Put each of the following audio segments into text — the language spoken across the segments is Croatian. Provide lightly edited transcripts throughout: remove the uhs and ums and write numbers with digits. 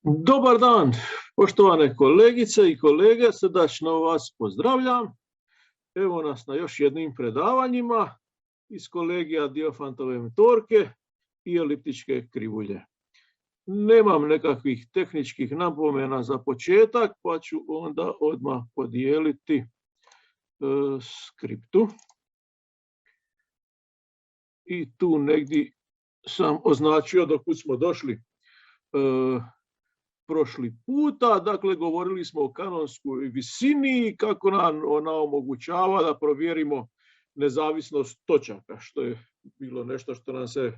Dobar dan, poštovane kolegice i kolege, srdačno vas pozdravljam. Evo nas na još jednim predavanjima iz kolegija Diofantove metorke i eliptičke krivulje. Nemam nekakvih tehničkih napomena za početak, pa ću onda odmah podijeliti skriptu. I tu negdje sam označio do kud smo došli prošli puta. Dakle, govorili smo o kanonskoj visini i kako nam ona omogućava da provjerimo nezavisnost točaka, što je bilo nešto što nam se,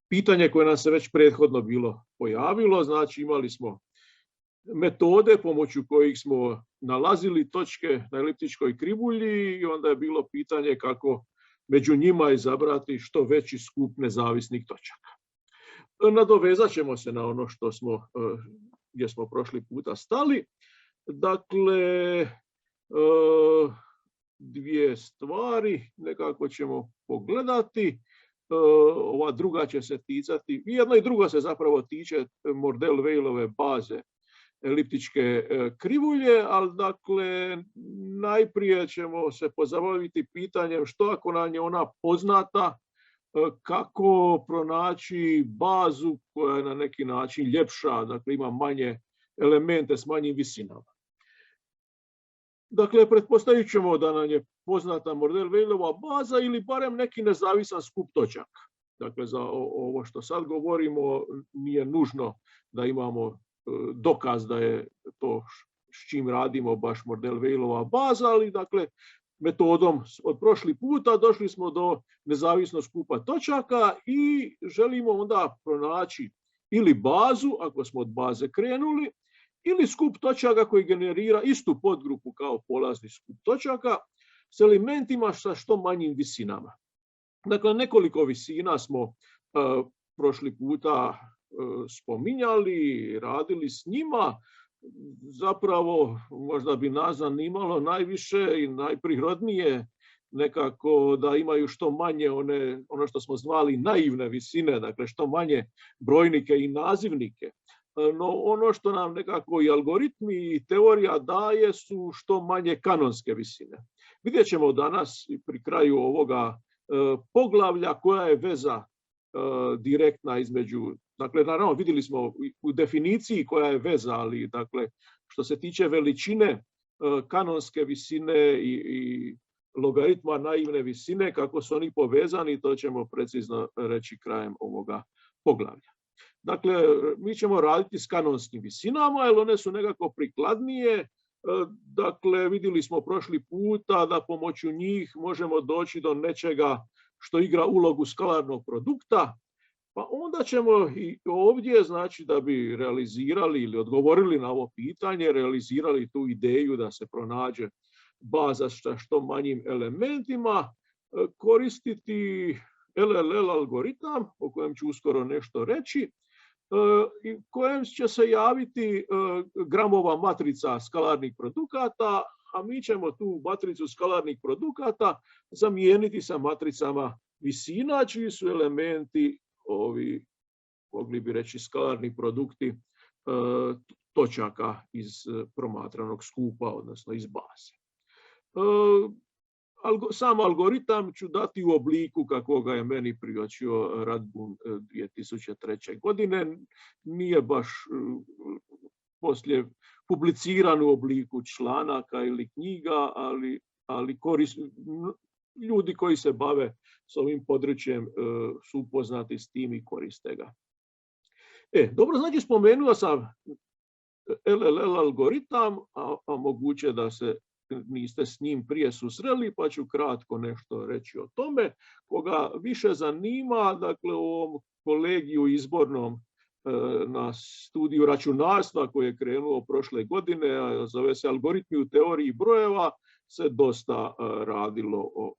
pitanje koje nam se već prethodno bilo pojavilo. Znači, imali smo metode pomoću kojih smo nalazili točke na eliptičkoj krivulji i onda je bilo pitanje kako među njima izabrati što veći skup nezavisnih točaka. Nadovezat ćemo se na ono što smo, gdje smo prošli puta stali. Dakle, dvije stvari nekako ćemo pogledati. Ova druga će se ticati, jedno i drugo se zapravo tiče Mordell-Weilove baze eliptičke krivulje, ali dakle najprije ćemo se pozabaviti pitanjem što ako nam je ona poznata, kako pronaći bazu koja je na neki način ljepša, dakle ima manje elemente s manjim visinama. Dakle, pretpostavit ćemo da nam je poznata Mordell-Weilova baza ili barem neki nezavisan skup točaka. Dakle, za ovo što sad govorimo nije nužno da imamo dokaz da je to s čim radimo baš Mordell-Weilova baza, ali dakle metodom od prošli puta došli smo do nezavisnog skupa točaka i želimo onda pronaći ili bazu, ako smo od baze krenuli, ili skup točaka koji generira istu podgrupu kao polazni skup točaka s elementima sa što manjim visinama. Dakle, nekoliko visina smo prošli puta spominjali, radili s njima. Zapravo, možda bi nas zanimalo najviše i najprirodnije nekako da imaju što manje ono što smo zvali naivne visine, dakle što manje brojnike i nazivnike. No ono što nam nekako i algoritmi i teorija daje su što manje kanonske visine. Vidjet ćemo danas pri kraju ovoga poglavlja koja je veza direktna između, dakle naravno vidjeli smo u definiciji koja je veza, ali dakle što se tiče veličine kanonske visine i logaritma naivne visine, kako su oni povezani, to ćemo precizno reći krajem ovoga poglavlja. Dakle, mi ćemo raditi s kanonskim visinama, jer one su nekako prikladnije. Dakle, vidjeli smo prošli puta da pomoću njih možemo doći do nečega što igra ulogu skalarnog produkta, pa onda ćemo i ovdje, znači da bi realizirali ili odgovorili na ovo pitanje, realizirali tu ideju da se pronađe baza sa što manjim elementima, koristiti LLL algoritam, o kojem ću uskoro nešto reći, i kojem će se javiti Gramova matrica skalarnih produkata, a mi ćemo tu matricu skalarnih produkata zamijeniti sa matricama visina, čiji su elementi ovi, mogli bi reći, skalarni produkti točaka iz promatranog skupa, odnosno iz baze. Sam algoritam ću dati u obliku kako ga je meni priočio Radbun 2003. godine. Nije baš poslije publiciran u obliku članaka ili knjiga, ali ljudi koji se bave s ovim područjem su upoznati s tim i koriste ga. Dobro, znači spomenuo sam LLL algoritam, a moguće da se niste s njim prije susreli, pa ću kratko nešto reći o tome. Koga više zanima, dakle u ovom kolegiju izbornom na studiju računarstva koje je krenuo prošle godine, zove se Algoritmi u teoriji brojeva, se dosta radilo o,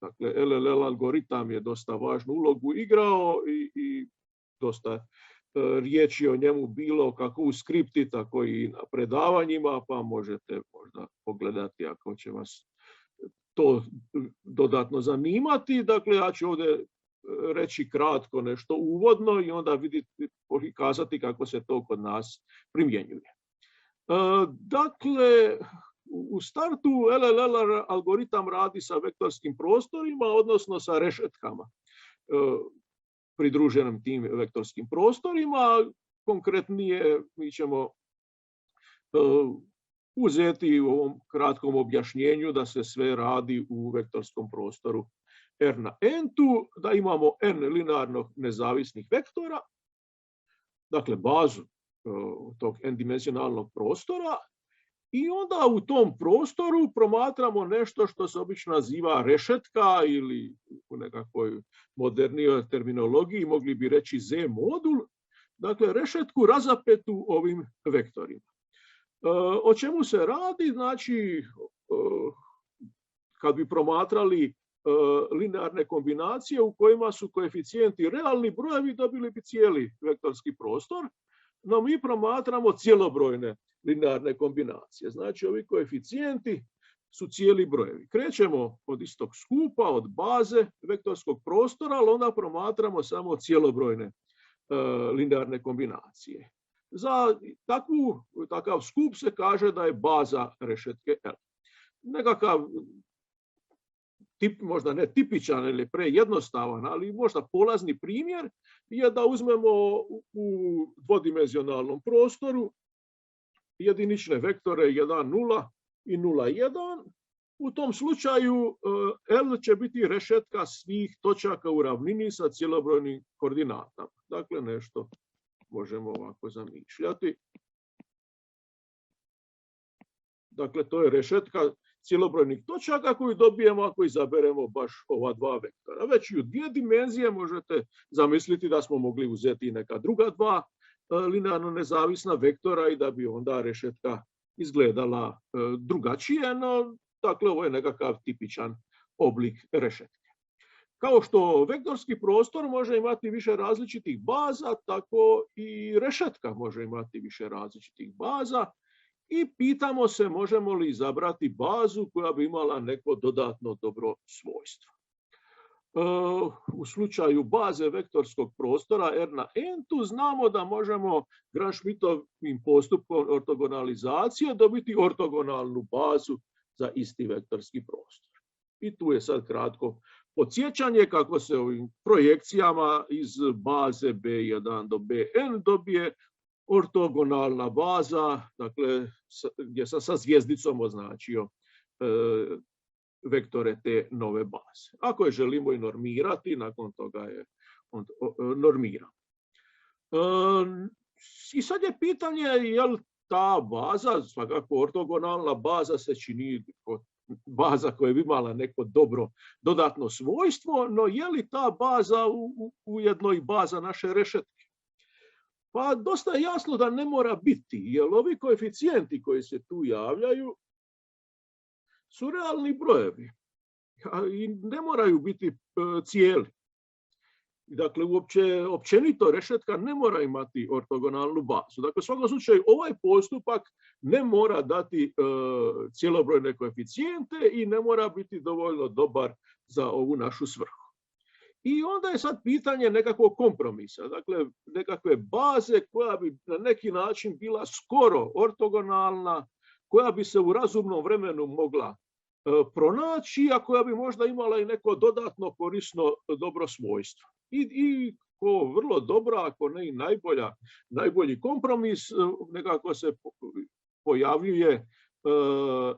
dakle LLL algoritam je dosta važnu ulogu igrao i dosta riječi o njemu bilo kako u skripti, tako i na predavanjima, pa možete možda pogledati ako će vas to dodatno zanimati. Dakle, ja ću ovdje reći kratko nešto uvodno i onda kazati kako se to kod nas primjenjuje. Dakle, u startu LLL algoritam radi sa vektorskim prostorima, odnosno sa rešetkama pridruženim tim vektorskim prostorima. Konkretnije, mi ćemo uzeti u ovom kratkom objašnjenju da se sve radi u vektorskom prostoru R na n-tu, da imamo n linearno nezavisnih vektora, dakle bazu tog n-dimenzionalnog prostora, i onda u tom prostoru promatramo nešto što se obično naziva rešetka ili u nekakvoj modernijoj terminologiji mogli bi reći Z modul, dakle rešetku razapetu ovim vektorima. O čemu se radi? Znači, kad bi promatrali linearne kombinacije u kojima su koeficijenti realni brojevi, dobili bi cijeli vektorski prostor, no mi promatramo cijelobrojne linearne kombinacije. Znači, ovi koeficijenti su cijeli brojevi. Krećemo od istog skupa, od baze vektorskog prostora, ali onda promatramo samo cijelobrojne linearne kombinacije. Za takav skup se kaže da je baza rešetke L. Nekakav možda ne tipičan ili prejednostavan, ali možda polazni primjer je da uzmemo u dvodimenzionalnom prostoru jedinične vektore 1, 0 i 0, 1. U tom slučaju L će biti rešetka svih točaka u ravnini sa cijelobrojnim koordinatama. Dakle, nešto možemo ovako zamišljati. Dakle, to je rešetka cijelobrojnih točaka koju dobijemo ako izaberemo baš ova dva vektora. Već i u dvije dimenzije možete zamisliti da smo mogli uzeti neka druga dva linearno nezavisna vektora i da bi onda rešetka izgledala drugačije, no dakle ovo je nekakav tipičan oblik rešetke. Kao što vektorski prostor može imati više različitih baza, tako i rešetka može imati više različitih baza i pitamo se možemo li izabrati bazu koja bi imala neko dodatno dobro svojstvo. U slučaju baze vektorskog prostora R na n-tu znamo da možemo Gram-Schmittovim postupkom ortogonalizacije dobiti ortogonalnu bazu za isti vektorski prostor. I tu je sad kratko podsjećanje kako se ovim projekcijama iz baze B1 do Bn dobije ortogonalna baza, dakle gdje sam sa zvijezdicom označio vektore te nove baze. Ako je želimo i normirati, nakon toga je on normiramo. I sad je pitanje je li ta baza, svakako ortogonalna baza se čini baza koja bi imala neko dobro dodatno svojstvo, no je li ta baza ujedno i baza naše rešetke? Pa dosta je jasno da ne mora biti, jer ovi koeficijenti koji se tu javljaju su realni brojevi i ne moraju biti cijeli. Dakle, općenito rešetka ne mora imati ortogonalnu bazu. Dakle, u svakom slučaju ovaj postupak ne mora dati cijelobrojne koeficijente i ne mora biti dovoljno dobar za ovu našu svrhu. I onda je sad pitanje nekakvog kompromisa, dakle nekakve baze koja bi na neki način bila skoro ortogonalna, koja bi se u razumnom vremenu mogla pronaći, a koja bi možda imala i neko dodatno korisno dobro svojstvo. I ko vrlo dobra, ako ne i najbolji kompromis, nekako se pojavljuje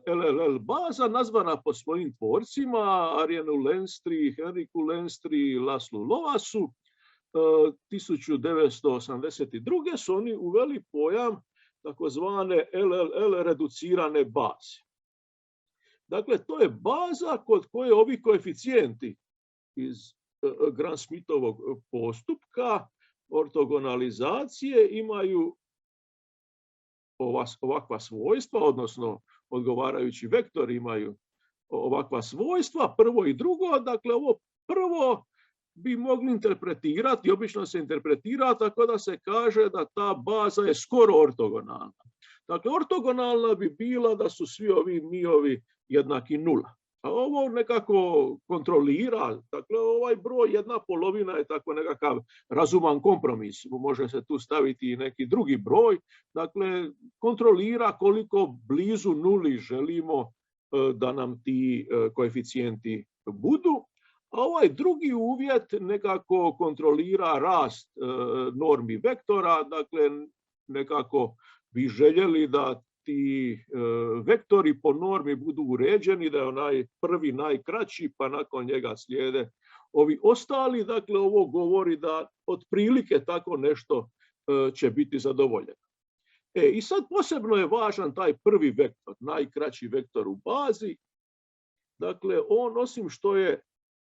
LLL baza nazvana po svojim tvorcima, Arianu Lenstri, Henriku Lenstri i Laslu Lovasu. 1982. su oni uveli pojam takozvane LLL reducirane baze. Dakle, to je baza kod koje ovi koeficijenti iz Gram-Schmittovog postupka ortogonalizacije imaju ovakva svojstva, odnosno odgovarajući vektori imaju ovakva svojstva, prvo i drugo. Dakle, ovo prvo bi mogli interpretirati, obično se interpretira tako da se kaže da ta baza je skoro ortogonalna. Dakle, ortogonalna bi bila da su svi ovi miovi jednaki nula. A ovo nekako kontrolira, dakle ovaj broj 1/2 je tako nekakav razuman kompromis. Može se tu staviti i neki drugi broj, dakle kontrolira koliko blizu nuli želimo da nam ti koeficijenti budu. A ovaj drugi uvjet nekako kontrolira rast normi vektora, dakle nekako bi željeli da ti vektori po normi budu uređeni, da je onaj prvi najkraći, pa nakon njega slijede ovi ostali. Dakle, ovo govori da otprilike tako nešto će biti zadovoljeno. I sad posebno je važan taj prvi vektor, najkraći vektor u bazi. Dakle, on osim što je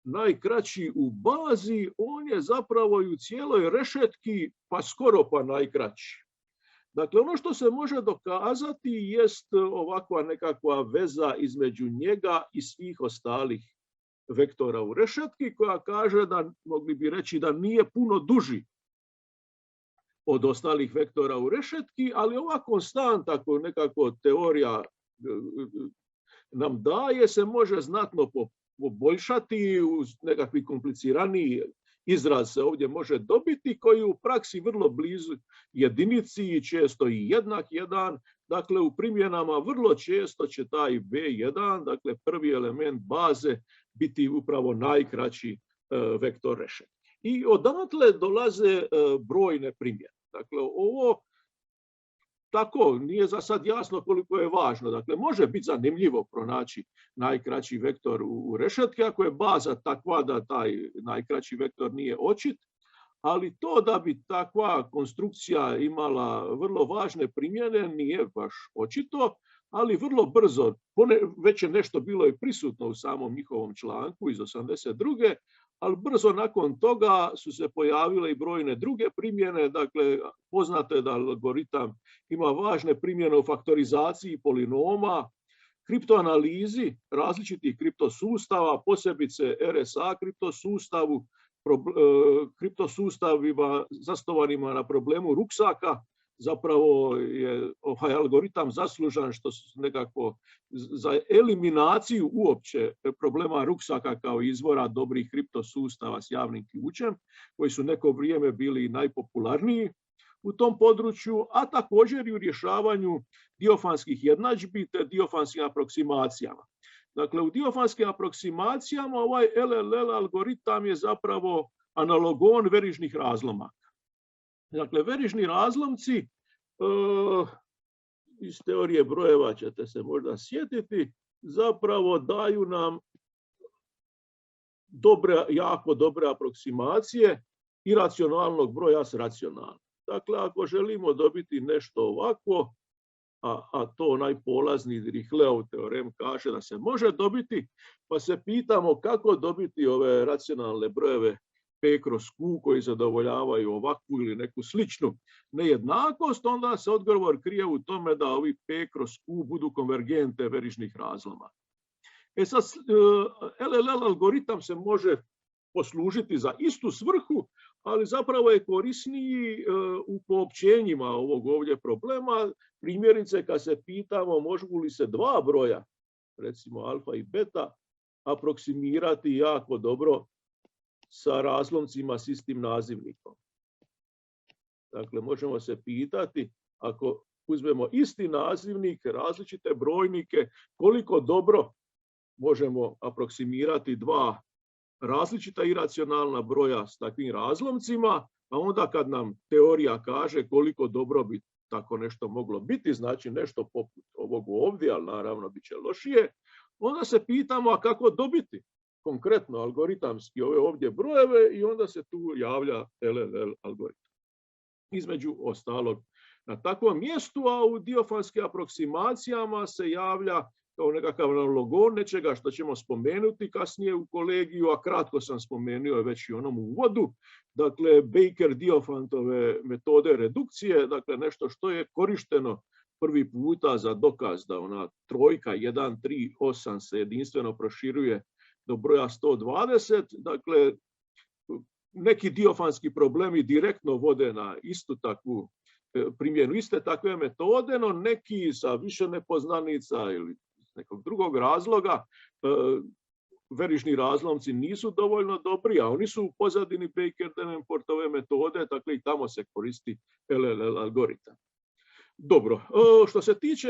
najkraći u bazi, on je zapravo i u cijeloj rešetki pa skoro pa najkraći. Dakle, ono što se može dokazati jest ovakva nekakva veza između njega i svih ostalih vektora u rešetki, koja kaže da, mogli bi reći, da nije puno duži od ostalih vektora u rešetki, ali ova konstanta koju nekako teorija nam daje se može znatno poboljšati, uz nekakvi kompliciraniji izraz se ovdje može dobiti, koji u praksi vrlo blizu jedinici i često i jednak 1. Dakle, u primjenama vrlo često će taj B1, dakle prvi element baze, biti upravo najkraći vektor rešetke. I odatle dolaze brojne primjene. Dakle, ovo tako nije za sad jasno koliko je važno. Dakle, može biti zanimljivo pronaći najkraći vektor u rešetki ako je baza takva da taj najkraći vektor nije očit, ali to da bi takva konstrukcija imala vrlo važne primjene nije baš očito, ali vrlo brzo, već je nešto bilo i prisutno u samom njihovom članku iz 82. Ali brzo nakon toga su se pojavile i brojne druge primjene. Dakle, poznato je da algoritam ima važne primjene u faktorizaciji polinoma, kriptoanalizi različitih kriptosustava, posebice RSA kriptosustavu, kriptosustavima zasnovanima na problemu ruksaka. Zapravo je ovaj algoritam zaslužan što su nekako za eliminaciju uopće problema ruksaka kao izvora dobrih kriptosustava s javnim ključem, koji su neko vrijeme bili najpopularniji u tom području, a također i u rješavanju diofanskih jednadžbi te diofanskim aproksimacijama. Dakle, u diofanskim aproksimacijama ovaj LLL algoritam je zapravo analogon verižnih razlomaka. Dakle, verižni razlomci iz teorije brojeva ćete se možda sjetiti, zapravo daju nam jako dobre aproksimacije iracionalnog broja s racionalnim. Dakle, ako želimo dobiti nešto ovako, a to onaj polazni Dirichleov teorem kaže da se može dobiti, pa se pitamo kako dobiti ove racionalne brojeve P kroz Q koji zadovoljavaju ovakvu ili neku sličnu nejednakost, onda se odgovor krije u tome da ovi P kroz Q budu konvergente verižnih razloma. Sad, LLL algoritam se može poslužiti za istu svrhu, ali zapravo je korisniji u poopćenjima ovog ovdje problema. Primjerice, kad se pitamo mogu li se dva broja, recimo alfa i beta, aproksimirati jako dobro sa razlomcima s istim nazivnikom. Dakle, možemo se pitati, ako uzmemo isti nazivnik, različite brojnike, koliko dobro možemo aproksimirati dva različita iracionalna broja s takvim razlomcima, a onda kad nam teorija kaže koliko dobro bi tako nešto moglo biti, znači nešto poput ovog ovdje, ali naravno bit će lošije, onda se pitamo a kako dobiti konkretno algoritamski ove ovdje brojeve i onda se tu javlja LLL algoritam. Između ostalog na takvom mjestu, a u diofanskim aproksimacijama se javlja kao nekakav analogon nečega što ćemo spomenuti kasnije u kolegiju, a kratko sam spomenuo već i onom uvodu. Dakle, Baker-Diofantove metode redukcije, dakle nešto što je korišteno prvi puta za dokaz da ona trojka 1, 3, 8 se jedinstveno proširuje do broja 120. Dakle, neki diofanski problemi direktno vode na istu takvu primjenu iste takve metode, no neki sa više nepoznanica ili nekog drugog razloga verižni razlomci nisu dovoljno dobri, a oni su u pozadini Baker-Davenportove metode, dakle i tamo se koristi LLL algoritam. Dobro, što se tiče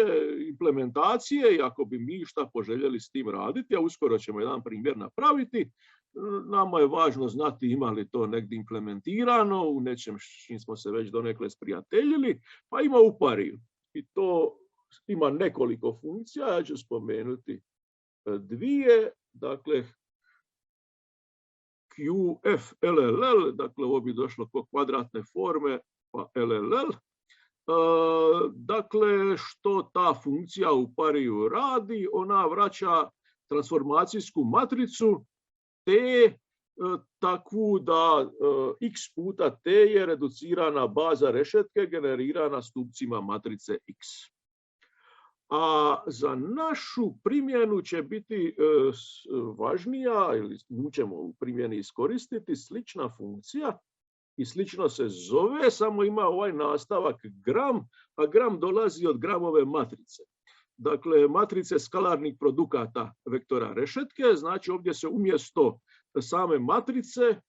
implementacije, i ako bi mi šta poželjeli s tim raditi, a uskoro ćemo jedan primjer napraviti, nama je važno znati ima li to negdje implementirano u nečem s čim smo se već donekle sprijateljili, pa ima u Pariju. I to ima nekoliko funkcija, ja ću spomenuti dvije, dakle QFLLL, dakle ovo bi došlo kod kvadratne forme, pa LLL. Dakle, što ta funkcija u Pariju radi? Ona vraća transformacijsku matricu T takvu da x puta T je reducirana baza rešetke generirana stupcima matrice x. A za našu primjenu će biti važnija, ili nju ćemo u primjeni iskoristiti, slična funkcija i slično se zove, samo ima ovaj nastavak gram, a gram dolazi od gramove matrice. Dakle, matrice skalarnih produkata vektora rešetke, znači ovdje se umjesto same matrice,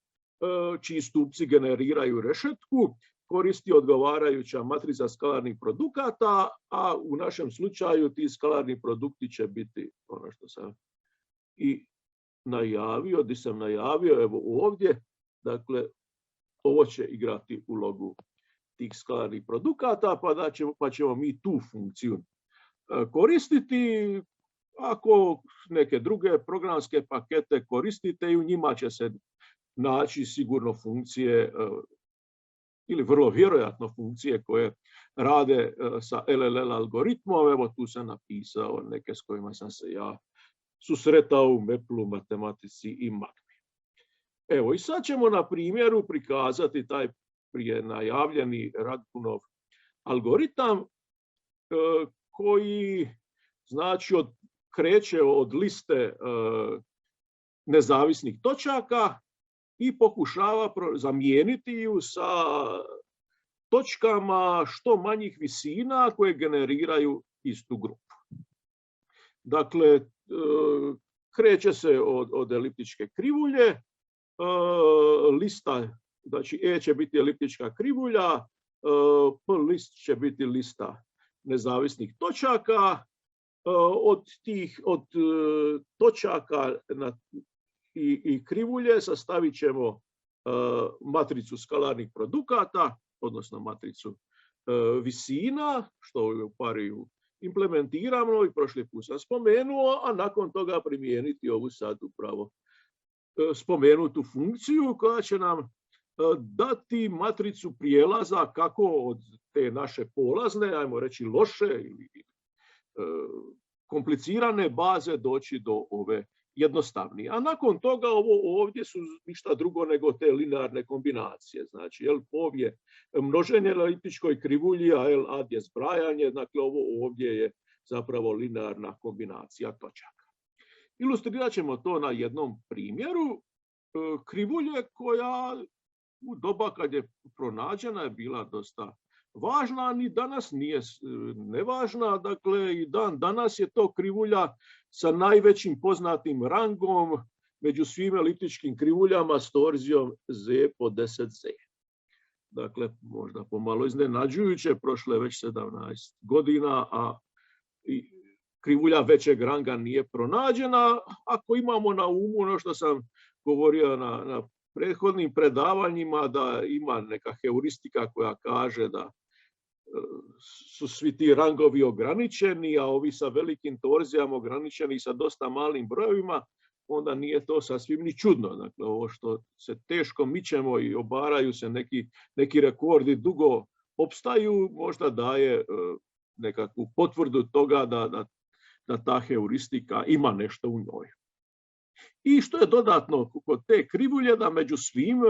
čiji stupci generiraju rešetku, koristi odgovarajuća matrica skalarnih produkata, a u našem slučaju ti skalarni produkti će biti ono što sam i najavio, gdje sam najavio, evo ovdje, dakle, ovo će igrati ulogu tih skalarnih produkata, pa ćemo mi tu funkciju koristiti. Ako neke druge programske pakete koristite, i u njima će se naći sigurno funkcije ili vrlo vjerojatno funkcije koje rade sa LLL algoritmom. Evo tu sam napisao neke s kojima sam se ja susretao u MEPL-u, matematici i magmi. Evo i sad ćemo na primjeru prikazati taj prije najavljeni Radkunov algoritam koji znači kreće od liste nezavisnih točaka i pokušava zamijeniti ju sa točkama što manjih visina koje generiraju istu grupu. Dakle, kreće se od eliptičke krivulje, lista, znači E će biti eliptička krivulja, P list će biti lista nezavisnih točaka. Od točaka i krivulje sastavit ćemo matricu skalarnih produkata, odnosno matricu visina, što je u Pariju implementiramo i prošli put sam spomenuo, a nakon toga primijeniti ovu sad upravo spomenutu funkciju koja će nam dati matricu prijelaza kako od te naše polazne, ajmo reći loše ili komplicirane baze doći do ove jednostavnije. A nakon toga ovo ovdje su ništa drugo nego te linearne kombinacije. Znači, POV je množenje na eliptičkoj krivulji, a LAD je zbrajanje. Dakle, ovo ovdje je zapravo linearna kombinacija točaka. Ilustrirat ćemo to na jednom primjeru. Krivulje koja u doba kad je pronađena je bila dosta važna, a ni danas nije nevažna. Dakle, i danas je to krivulja sa najvećim poznatim rangom među svim eliptičkim krivuljama s torzijom Z po 10Z. Dakle, možda pomalo iznenađujuće, prošlo je već 17 godina, a krivulja većeg ranga nije pronađena. Ako imamo na umu ono što sam govorio na prethodnim predavanjima, da ima neka heuristika koja kaže da su svi ti rangovi ograničeni, a ovi sa velikim torzijama ograničeni sa dosta malim brojevima, onda nije to sasvim ni čudno. Dakle, ovo što se teško mičemo i obaraju se neki rekordi dugo opstaju, možda daje nekakvu potvrdu toga da ta heuristika ima nešto u njoj. I što je dodatno kod te krivulje, da među svim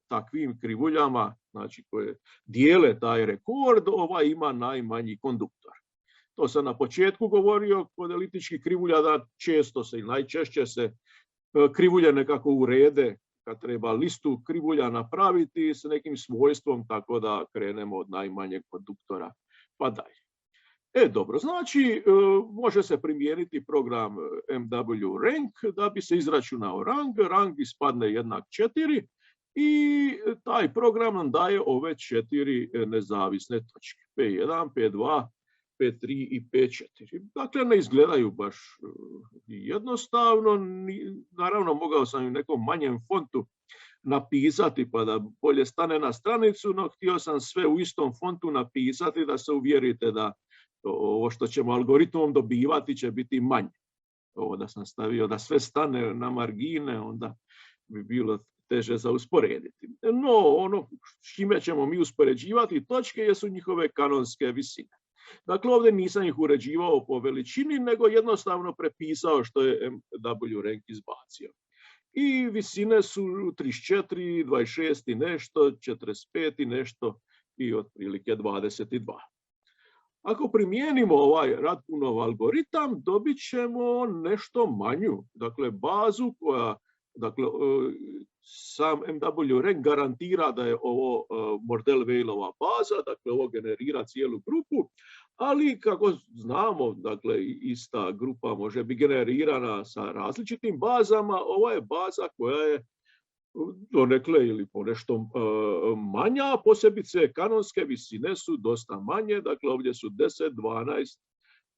takvim krivuljama, znači koje dijele taj rekord, ova ima najmanji konduktor. To sam na početku govorio kod eliptičkih krivulja, da često se i najčešće se krivulje nekako urede kad treba listu krivulja napraviti s nekim svojstvom, tako da krenemo od najmanjeg konduktora pa dalje. Dobro, znači može se primijeniti program MW rank da bi se izračunao rang. Rang ispadne jednak 4 i taj program nam daje ove 4 nezavisne točke. P1, P2, P3 i P4. Dakle, ne izgledaju baš jednostavno. Naravno, mogao sam u nekom manjem fontu napisati pa da bolje stane na stranicu, no htio sam sve u istom fontu napisati da se uvjerite da ovo što ćemo algoritmom dobivati će biti manje. Ovo da sam stavio da sve stane na margine, onda bi bilo teže za usporediti. No, ono s čime ćemo mi uspoređivati točke jesu njihove kanonske visine. Dakle, ovdje nisam ih uređivao po veličini, nego jednostavno prepisao što je MW rank izbacio. I visine su 34, 26 i nešto, 45 i nešto i otprilike 22. Ako primijenimo ovaj Radpunov algoritam, dobit ćemo nešto manju, dakle bazu koja, dakle sam MW rank garantira da je ovo Mordell-Weilova baza, dakle ovo generira cijelu grupu, ali kako znamo, dakle ista grupa može biti generirana sa različitim bazama, ova je baza koja je donekle ili ponešto manja, posebice kanonske visine su dosta manje, dakle ovdje su 10, 12,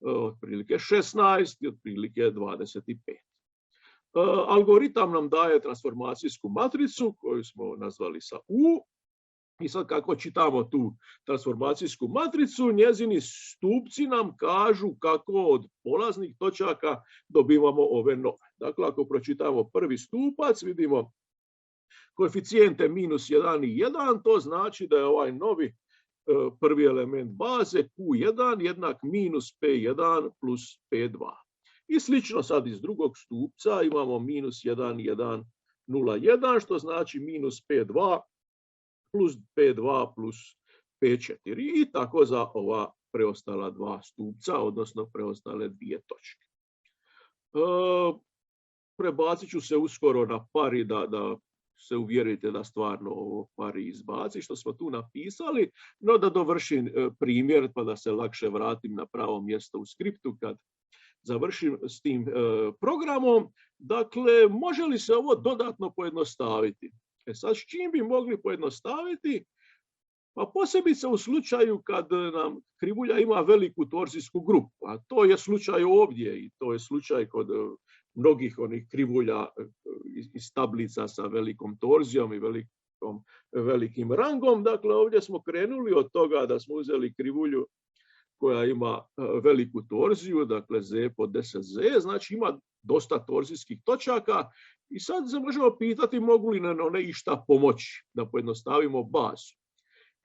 otprilike 16 i otprilike 25. Algoritam nam daje transformacijsku matricu koju smo nazvali sa U. I sad kako čitamo tu transformacijsku matricu, njezini stupci nam kažu kako od polaznih točaka dobivamo ove nove. Dakle, ako pročitamo prvi stupac, vidimo koeficijente -1 i 1, to znači da je ovaj novi prvi element baze Q1 jednak -P1 plus P2. I slično sad iz drugog stupca imamo -1, 1, 0, 1, što znači -P2 plus P2 plus P4 i tako za ova preostala dva stupca, odnosno preostale dvije točke. Prebacit ću se uskoro na pari da se uvjerite da stvarno ovo pari izbaci što smo tu napisali, no da dovršim primjer pa da se lakše vratim na pravo mjesto u skriptu kad završim s tim programom. Dakle, može li se ovo dodatno pojednostaviti? Sad, s čim bi mogli pojednostaviti? Pa posebice u slučaju kad nam krivulja ima veliku torzijsku grupu, a to je slučaj ovdje i to je slučaj kod mnogih onih krivulja iz tablica sa velikom torzijom i velikim rangom. Dakle, ovdje smo krenuli od toga da smo uzeli krivulju koja ima veliku torziju, dakle Z po 10Z, znači ima dosta torzijskih točaka i sad se možemo pitati mogu li nam one išta pomoći da pojednostavimo bazu.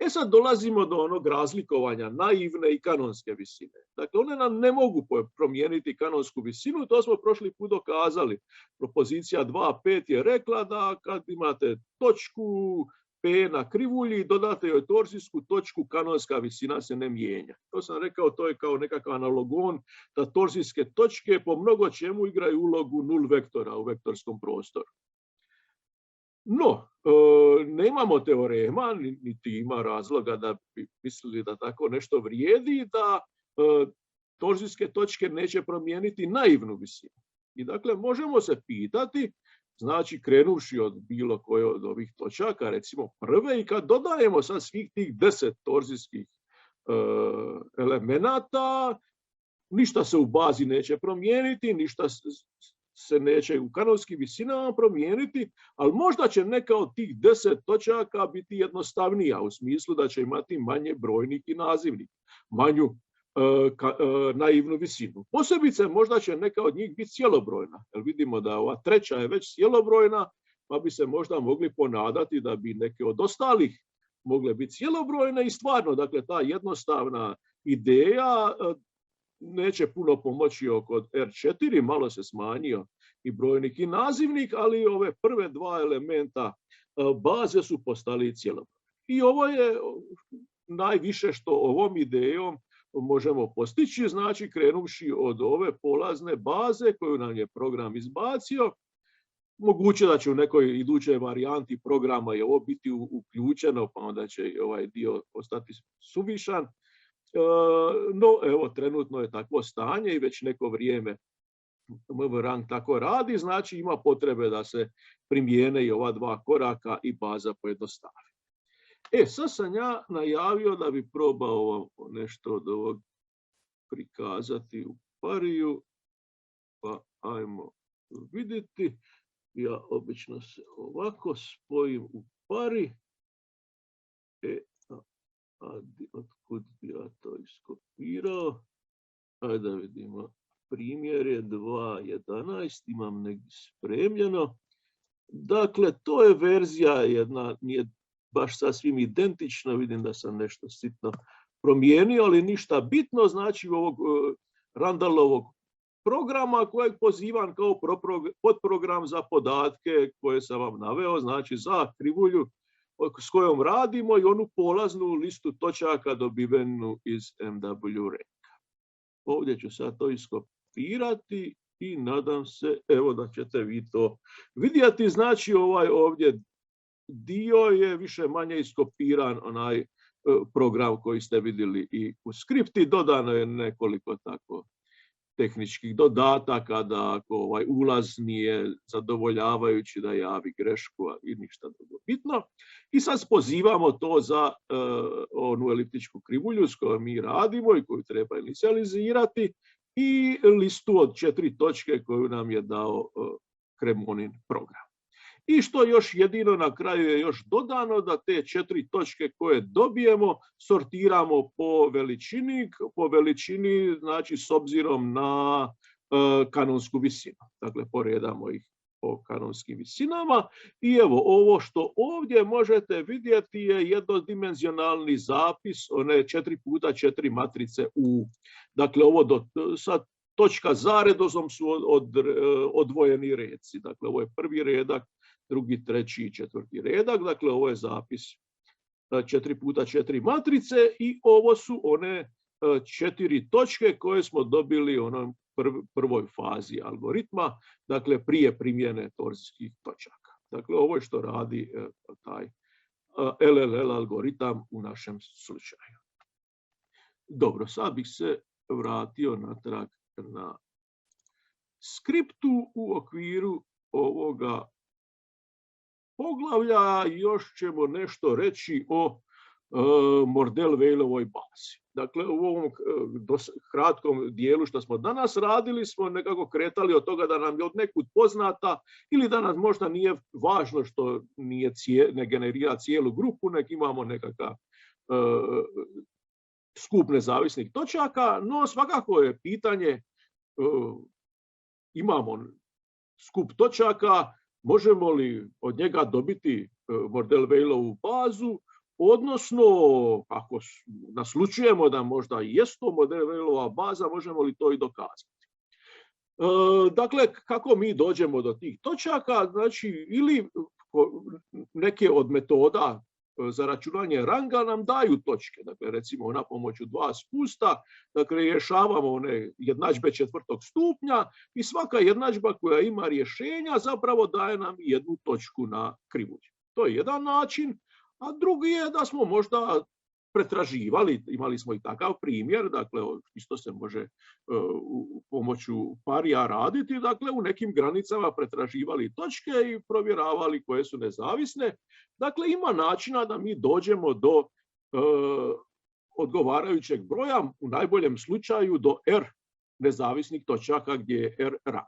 Sad dolazimo do onog razlikovanja naivne i kanonske visine. Dakle, one nam ne mogu promijeniti kanonsku visinu, to smo prošli put dokazali. Propozicija 2.5 je rekla da kad imate točku P na krivulji, dodate joj torzijsku točku, kanonska visina se ne mijenja. To sam rekao, to je kao nekakav analogon da torzijske točke po mnogo čemu igraju ulogu nul vektora u vektorskom prostoru. No, nemamo teorema, niti ima razloga da bi mislili da tako nešto vrijedi, da torzijske točke neće promijeniti naivnu visinu. I dakle, možemo se pitati, znači krenuvši od bilo koje od ovih točaka, recimo prve, i kad dodajemo sad svih tih 10 torzijskih elemenata, ništa se u bazi neće promijeniti, ništa se neće u kanonskim visinama promijeniti, ali možda će neka od tih 10 točaka biti jednostavnija, u smislu da će imati manje brojnik i nazivnik, manju naivnu visinu. Posebice možda će neka od njih biti cijelobrojna, jer vidimo da ova treća je već cijelobrojna, pa bi se možda mogli ponadati da bi neke od ostalih mogle biti cijelobrojne i stvarno, dakle, ta jednostavna ideja neće puno pomoći oko R4, malo se smanjio i brojnik i nazivnik, ali ove prve dva elementa baze su postali cijelobrojni. I ovo je najviše što ovom idejom možemo postići, znači krenuvši od ove polazne baze koju nam je program izbacio. Moguće da će u nekoj idućoj varijanti programa je ovo biti uključeno, pa onda će ovaj dio ostati suvišan. No, evo, trenutno je takvo stanje i već neko vrijeme MVRang tako radi, znači ima potrebe da se primijene i ova dva koraka i baza pojednostavi. Sad sam ja najavio da bi probao nešto od ovog prikazati u Pariju, pa ajmo vidjeti. Ja obično se ovako spojim u Pari. Otkud bi ja to iskopirao? Ajde da vidimo. Primjer je 2.11, imam negdje spremljeno. Dakle, to je verzija jedna, nije baš sasvim identična, vidim da sam nešto sitno promijenio, ali ništa bitno, znači ovog Randalovog programa kojeg pozivam kao podprogram za podatke koje sam vam naveo, znači za krivulju s kojom radimo i onu polaznu listu točaka dobivenu iz MWRang. Ovdje ću sad to iskopirati i nadam se, evo da ćete vi to vidjeti. Znači ovaj ovdje dio je više manje iskopiran onaj program koji ste vidjeli i u skripti. Dodano je nekoliko tako tehničkih dodataka da ako ovaj ulaz nije zadovoljavajući da javi grešku i ništa drugo bitno. I sad pozivamo to za onu eliptičku krivulju s kojom mi radimo i koju treba inicializirati i listu od 4 točke koju nam je dao Kremonin program. I što još jedino na kraju je još dodano da te 4 točke koje dobijemo sortiramo po veličini, znači s obzirom na kanonsku visinu. Dakle, poredamo ih po kanonskim visinama. I evo, ovo što ovdje možete vidjeti je jednodimenzionalni zapis one 4x4 matrice U. Dakle, ovo sad točka za redosnom su odvojeni redci. Dakle, ovo je prvi redak, drugi, treći i četvrti redak. Dakle, ovo je zapis 4x4 matrice i ovo su one 4 točke koje smo dobili u onoj prvoj fazi algoritma, dakle prije primjene torzijskih točaka. Dakle, ovo je što radi taj LLL algoritam u našem slučaju. Dobro, sad bih se vratio natrag na skriptu u okviru ovoga poglavlja. Još ćemo nešto reći o Mordell-Weilovoj bazi. Dakle, u ovom kratkom dijelu što smo danas radili smo nekako kretali od toga da nam je od nekud poznata ili da nam možda nije važno što ne generira cijelu grupu, nek imamo nekakav skup nezavisnih točaka, no svakako je pitanje, imamo skup točaka, možemo li od njega dobiti Mordell-Weilovu bazu, odnosno ako naslučujemo da možda i jest to Mordell-Weilova baza, možemo li to i dokazati. Dakle, kako mi dođemo do tih točaka, znači ili neke od metoda za računanje ranga nam daju točke. Dakle, recimo na pomoću 2 spusta, dakle, rješavamo one jednadžbe 4. stupnja i svaka jednadžba koja ima rješenja zapravo daje nam jednu točku na krivulji. To je jedan način, a drugi je da smo možda pretraživali, imali smo i takav primjer, dakle, isto se može pomoću parija raditi, dakle, u nekim granicama pretraživali točke i provjeravali koje su nezavisne. Dakle, ima načina da mi dođemo do odgovarajućeg broja, u najboljem slučaju do R nezavisnih točaka gdje je R rang.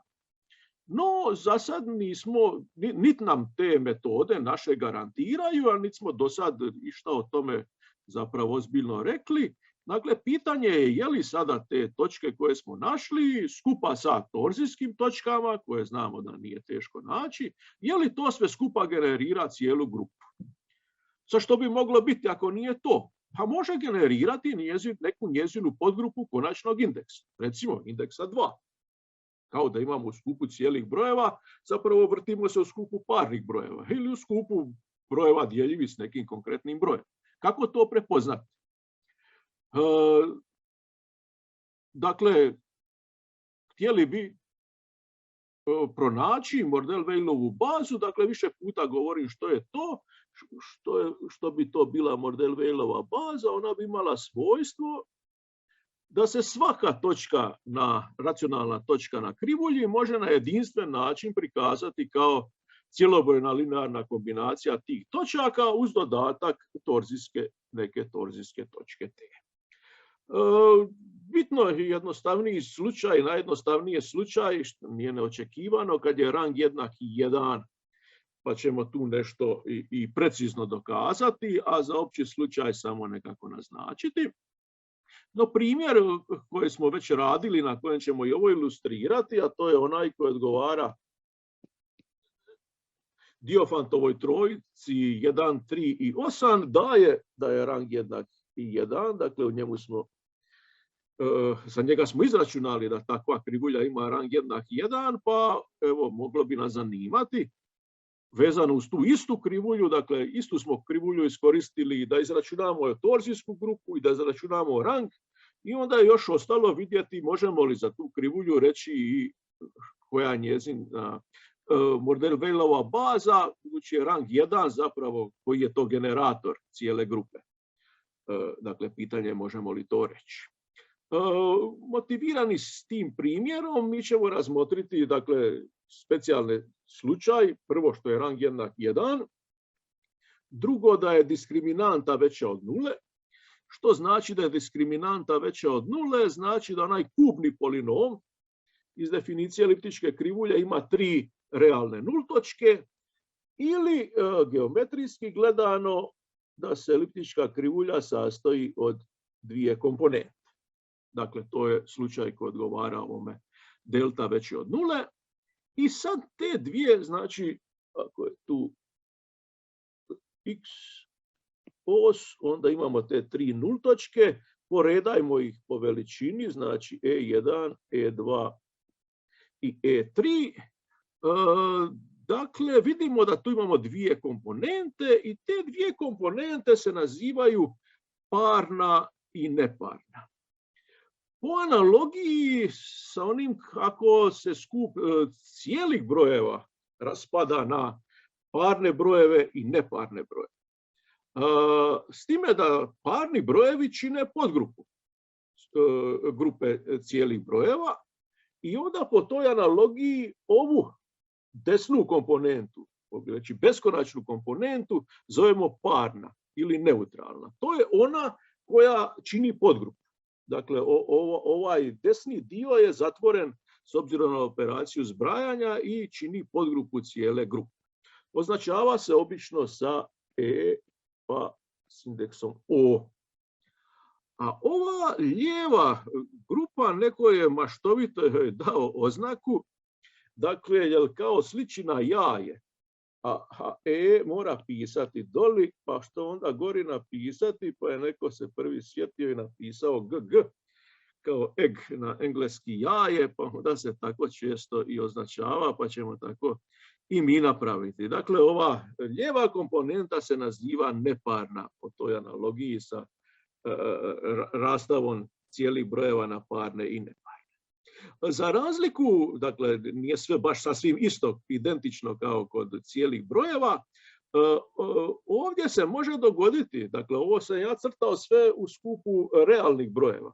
No, za sad nismo, niti nam te metode naše garantiraju, a niti smo do sad išta o tome zapravo ozbiljno rekli. Dakle, pitanje je li sada te točke koje smo našli skupa sa torzijskim točkama, koje znamo da nije teško naći, je li to sve skupa generira cijelu grupu? Sa što bi moglo biti ako nije to? Pa može generirati neku njezinu podgrupu konačnog indeksa, recimo indeksa 2. Kao da imamo u skupu cijelih brojeva, zapravo vrtimo se u skupu parnih brojeva ili u skupu brojeva dijeljivi s nekim konkretnim brojem. Kako to prepoznati? Dakle, htjeli bi pronaći Mordell-Weilovu bazu, dakle više puta govorim što je to, što bi to bila Mordell-Weilova baza. Ona bi imala svojstvo da se svaka racionalna točka na krivulji može na jedinstven način prikazati kao cjelobrojna linearna kombinacija tih točaka uz dodatak neke torzijske točke T. Bitno je jednostavniji slučaj, najjednostavniji slučaj, što nije neočekivano, kad je rang jednak 1, pa ćemo tu nešto i precizno dokazati, a za opći slučaj samo nekako naznačiti. No primjer koji smo već radili, na kojem ćemo i ovo ilustrirati, a to je onaj koji odgovara Diofantovoj trojici 1, 3 i 8, da je rang jednak 1, dakle u njemu smo, za njega smo izračunali da takva krivulja ima rang jednak 1, pa evo moglo bi nas zanimati, vezano uz tu istu krivulju, dakle istu smo krivulju iskoristili da izračunamo torzijsku grupu i da izračunamo rang, i onda je još ostalo vidjeti možemo li za tu krivulju reći i koja je njezin Mordell-Weilova baza, budući je rang 1 zapravo koji je to generator cijele grupe. Dakle, pitanje je možemo li to reći. Motivirani s tim primjerom mi ćemo razmotriti, dakle, specijalni slučaj, prvo što je rang jednak 1, drugo da je diskriminanta veća od 0, što znači da je diskriminanta veća od 0, znači da onaj kubni polinom iz definicije eliptičke krivulje ima 3 realne nultočke, ili geometrijski gledano da se eliptička krivulja sastoji od 2 komponente. Dakle, to je slučaj koji odgovara ovome delta veći od 0. I sad te dvije, znači, ako je tu x os, onda imamo te 3 nultočke, poredajmo ih po veličini, znači E1, E2 i E3. Dakle, vidimo da tu imamo 2 komponente i te 2 komponente se nazivaju parna i neparna. Po analogiji sa onim kako se skup cijelih brojeva raspada na parne brojeve i neparne brojeve. S time da parni brojevi čine podgrupu grupe cijelih brojeva i onda po toj analogiji ovu desnu komponentu, znači beskonačnu komponentu, zovemo parna ili neutralna. To je ona koja čini podgrupu. Dakle, ovaj desni dio je zatvoren s obzirom na operaciju zbrajanja i čini podgrupu cijele grupe. Označava se obično sa E pa s indeksom O. A ova lijeva grupa, neko je maštovito dao oznaku, dakle, jer kao sličina jaje, a E mora pisati doli, pa što onda gori napisati, pa je neko se prvi sjetio i napisao GG, kao egg na engleski jaje, pa onda se tako često i označava, pa ćemo tako i mi napraviti. Dakle, ova lijeva komponenta se naziva neparna po toj analogiji sa rastavom cijelih brojeva na parne i neparne. Za razliku, dakle, nije sve baš sasvim isto, identično kao kod cijelih brojeva, ovdje se može dogoditi, dakle, ovo sam ja crtao sve u skupu realnih brojeva.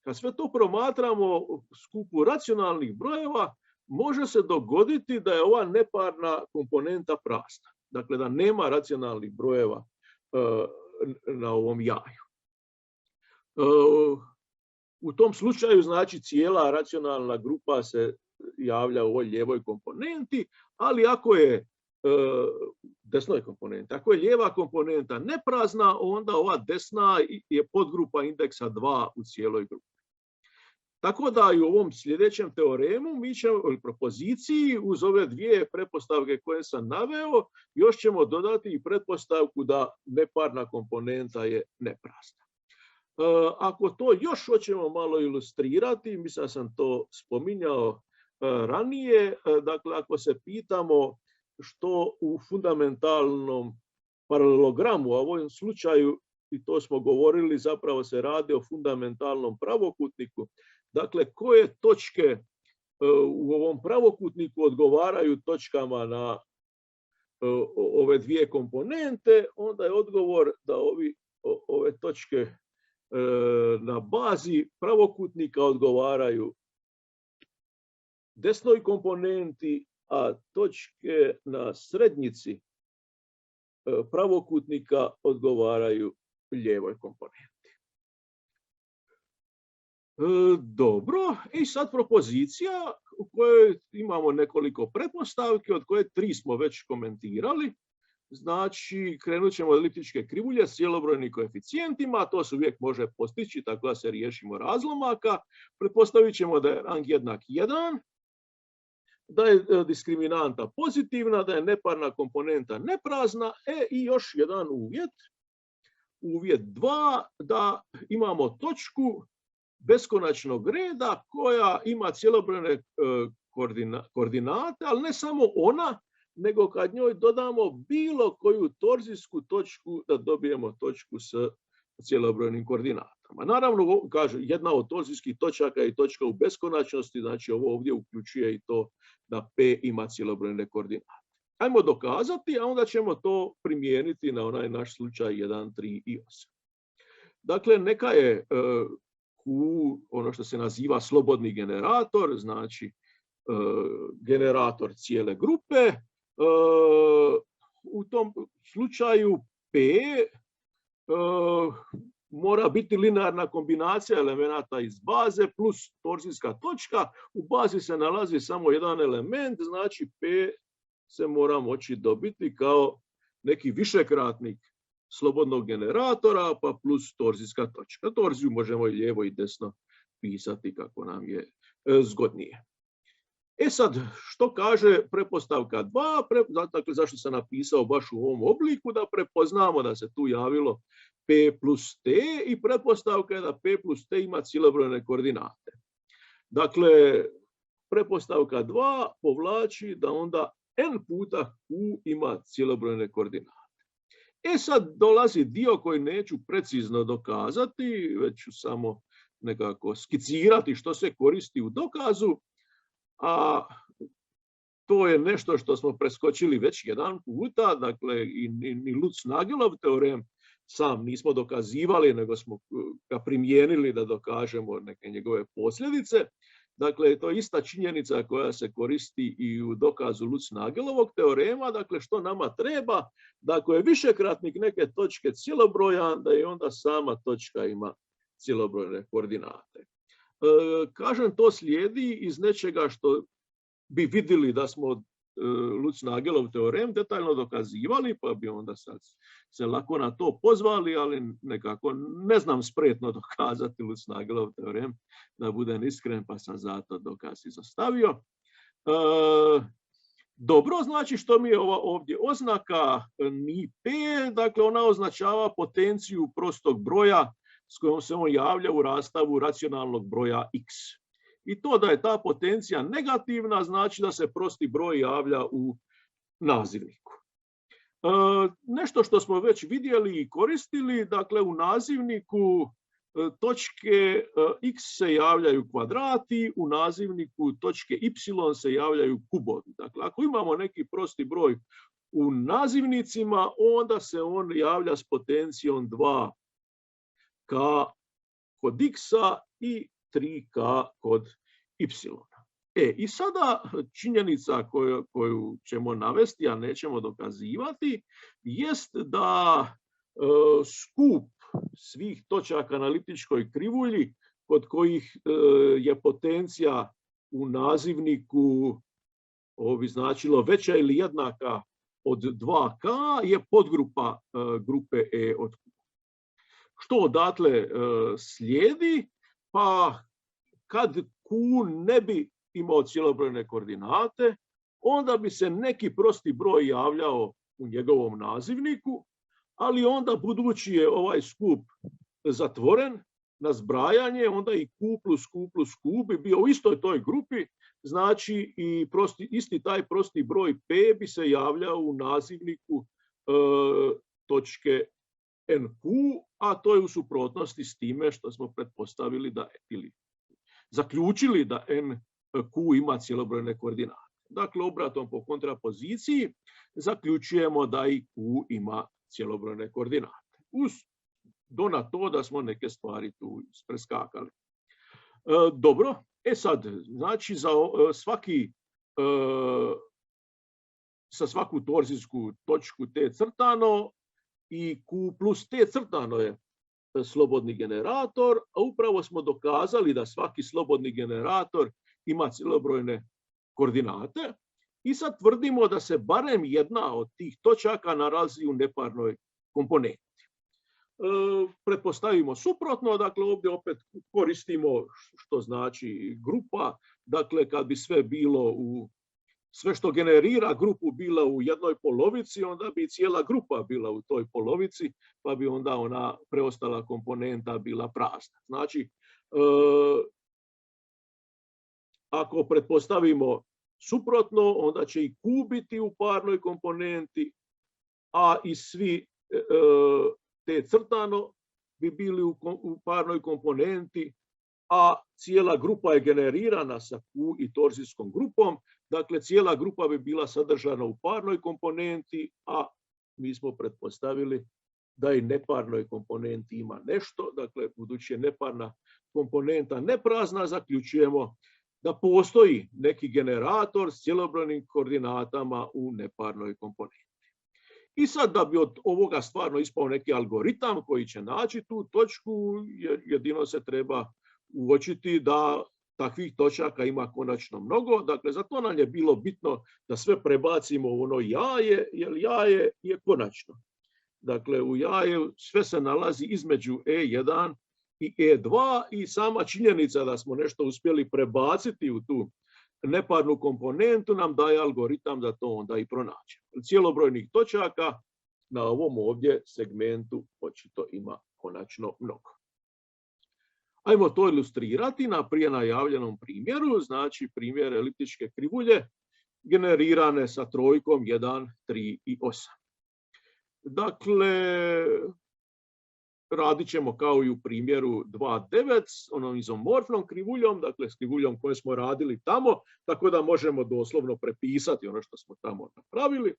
Kad sve to promatramo u skupu racionalnih brojeva, može se dogoditi da je ova neparna komponenta prazna. Dakle, da nema racionalnih brojeva na ovom jaju. U tom slučaju, znači, cijela racionalna grupa se javlja u ovoj lijevoj komponenti, ali ako je desnoj komponenti, ako je lijeva komponenta neprazna, onda ova desna je podgrupa indeksa 2 u cijeloj grupi. Tako da i u ovom sljedećem teoremu mi ćemo, ili propoziciji, uz ove 2 pretpostavke koje sam naveo, još ćemo dodati i pretpostavku da neparna komponenta je neprazna. Ako to još hoćemo malo ilustrirati, mislim da sam to spominjao ranije, dakle, ako se pitamo što u fundamentalnom paralelogramu, a u ovom slučaju, i to smo govorili, zapravo se radi o fundamentalnom pravokutniku, dakle, koje točke u ovom pravokutniku odgovaraju točkama na ove 2 komponente, onda je odgovor da ove točke na bazi pravokutnika odgovaraju desnoj komponenti, a točke na srednjici pravokutnika odgovaraju lijevoj komponenti. Dobro, i sad propozicija u kojoj imamo nekoliko pretpostavki, od koje 3 smo već komentirali. Znači, krenut ćemo od eliptičke krivulje s cijelobrojnim koeficijentima, to se uvijek može postići tako da se riješimo razlomaka. Pretpostavit ćemo da je rang jednak 1, da je diskriminanta pozitivna, da je neparna komponenta neprazna, i još jedan uvjet. Uvjet 2, da imamo točku beskonačnog reda koja ima cijelobrojne koordinate, ali ne samo ona, nego kad njoj dodamo bilo koju torzijsku točku da dobijemo točku s cijelobrojnim koordinatama. Naravno, kaže, jedna od torzijskih točaka je točka u beskonačnosti, znači ovo ovdje uključuje i to da P ima cijelobrojne koordinate. Ajmo dokazati, a onda ćemo to primijeniti na onaj naš slučaj 1, 3 i 8. Dakle, neka je Q ono što se naziva slobodni generator, znači generator cijele grupe. U tom slučaju P mora biti linearna kombinacija elemenata iz baze plus torzijska točka. U bazi se nalazi samo jedan element, znači P se mora moći dobiti kao neki višekratnik slobodnog generatora pa plus torzijska točka. Torziju možemo i lijevo i desno pisati kako nam je zgodnije. Sad, što kaže pretpostavka 2? Dakle, zašto sam napisao baš u ovom obliku? Da prepoznamo da se tu javilo P plus T i pretpostavka je da P plus T ima cijelobrojne koordinate. Dakle, pretpostavka 2 povlači da onda n puta Q ima cijelobrojne koordinate. Sad dolazi dio koji neću precizno dokazati, već ću samo nekako skicirati što se koristi u dokazu, a to je nešto što smo preskočili već jedan puta, dakle i Lutz-Nagelov teorem sam nismo dokazivali, nego smo ga primijenili da dokažemo neke njegove posljedice. Dakle, to je ista činjenica koja se koristi i u dokazu Lutz-Nagelovog teorema. Dakle, što nama treba? Da ako je višekratnik neke točke cijelobrojan, da je onda sama točka ima cijelobrojne koordinate. Kažem, to slijedi iz nečega što bi vidjeli da smo Lutz-Nagelov teorem detaljno dokazivali, pa bi onda sad se lako na to pozvali, ali nekako ne znam spretno dokazati Lutz-Nagelov teorem, da budem iskren, pa sam zato dokaz izostavio. Dobro, znači što mi je ova ovdje oznaka ni P, dakle ona označava potenciju prostog broja s kojom se on javlja u rastavu racionalnog broja x. I to da je ta potencija negativna znači da se prosti broj javlja u nazivniku. Nešto što smo već vidjeli i koristili, dakle u nazivniku točke x se javljaju kvadrati, u nazivniku točke y se javljaju kubovi. Dakle, ako imamo neki prosti broj u nazivnicima, onda se on javlja s potencijom 2k kod x-a i 3k kod y. I sada činjenica koju ćemo navesti, a nećemo dokazivati, jest da skup svih točaka na eliptičkoj krivulji kod kojih je potencija u nazivniku, ovo bi značilo veća ili jednaka od 2k, je podgrupa grupe E od Q. Što odatle slijedi? Pa kad Q ne bi imao cijelobrojne koordinate, onda bi se neki prosti broj javljao u njegovom nazivniku, ali onda budući je ovaj skup zatvoren na zbrajanje, onda i Q plus Q plus Q bi bio u istoj toj grupi, znači i isti taj prosti broj P bi se javljao u nazivniku točke NQ, a to je u suprotnosti s time što smo pretpostavili da ili zaključili da NQ ima cijelobrojne koordinate. Dakle, obratom po kontrapoziciji zaključujemo da i Q ima cijelobrojne koordinate. Uz do na to da smo neke stvari tu preskakali. Dobro, sad, znači za svaki sa svaku torzijsku točku T crtano i Q plus T crtano je slobodni generator, a upravo smo dokazali da svaki slobodni generator ima cijelobrojne koordinate i sad tvrdimo da se barem jedna od tih točaka nalazi u neparnoj komponenti. Pretpostavimo suprotno, dakle ovdje opet koristimo što znači grupa, dakle kad bi sve što generira grupu bila u jednoj polovici, onda bi cijela grupa bila u toj polovici, pa bi onda ona preostala komponenta bila prazna. Znači, ako pretpostavimo suprotno, onda će i Q biti u parnoj komponenti, a i svi T crtano bi bili u parnoj komponenti, a cijela grupa je generirana sa Q i torzijskom grupom. Dakle, cijela grupa bi bila sadržana u parnoj komponenti, a mi smo pretpostavili da i neparnoj komponenti ima nešto. Dakle, budući je neparna komponenta neprazna, zaključujemo da postoji neki generator s cijelobrojnim koordinatama u neparnoj komponenti. I sad, da bi od ovoga stvarno ispao neki algoritam koji će naći tu točku, jedino se treba uočiti da takvih točaka ima konačno mnogo. Dakle, zato nam je bilo bitno da sve prebacimo u ono jaje, jer jaje je konačno. Dakle, u jaju sve se nalazi između E1 i E2 i sama činjenica da smo nešto uspjeli prebaciti u tu neparnu komponentu nam daje algoritam da to onda i pronađemo. Cijelobrojnih točaka na ovom ovdje segmentu očito ima konačno mnogo. Ajmo to ilustrirati na prije najavljenom primjeru, znači primjer eliptičke krivulje generirane sa trojkom 1, 3 i 8. Dakle, radit ćemo kao i u primjeru 2.9 s onom izomorfnom krivuljom, dakle s krivuljom koju smo radili tamo, tako da možemo doslovno prepisati ono što smo tamo napravili.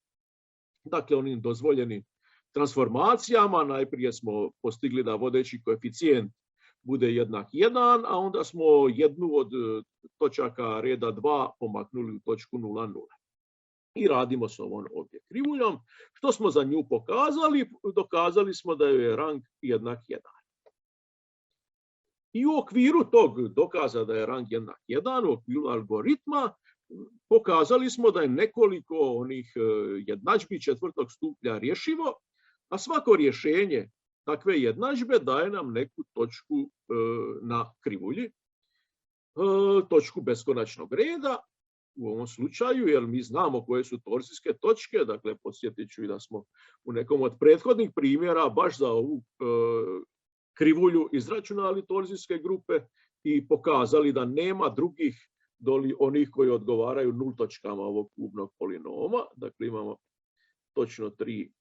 Dakle, onim dozvoljenim transformacijama najprije smo postigli da vodeći koeficijent bude jednak 1, a onda smo jednu od točaka reda 2 pomaknuli u točku 0, 0. I radimo s ovom ovdje krivuljom. Što smo za nju pokazali? Dokazali smo da je rang jednak 1. I u okviru tog dokaza da je rang jednak 1, u okviru algoritma, pokazali smo da je nekoliko onih jednadžbi četvrtog stupnja rješivo, a svako rješenje takve jednadžbe daje nam neku točku na krivulji, točku beskonačnog reda. U ovom slučaju, jer mi znamo koje su torzijske točke, dakle podsjetit ću i da smo u nekom od prethodnih primjera baš za ovu krivulju izračunali torzijske grupe i pokazali da nema drugih doli onih koji odgovaraju nul točkama ovog kubnog polinoma. Dakle, imamo točno 3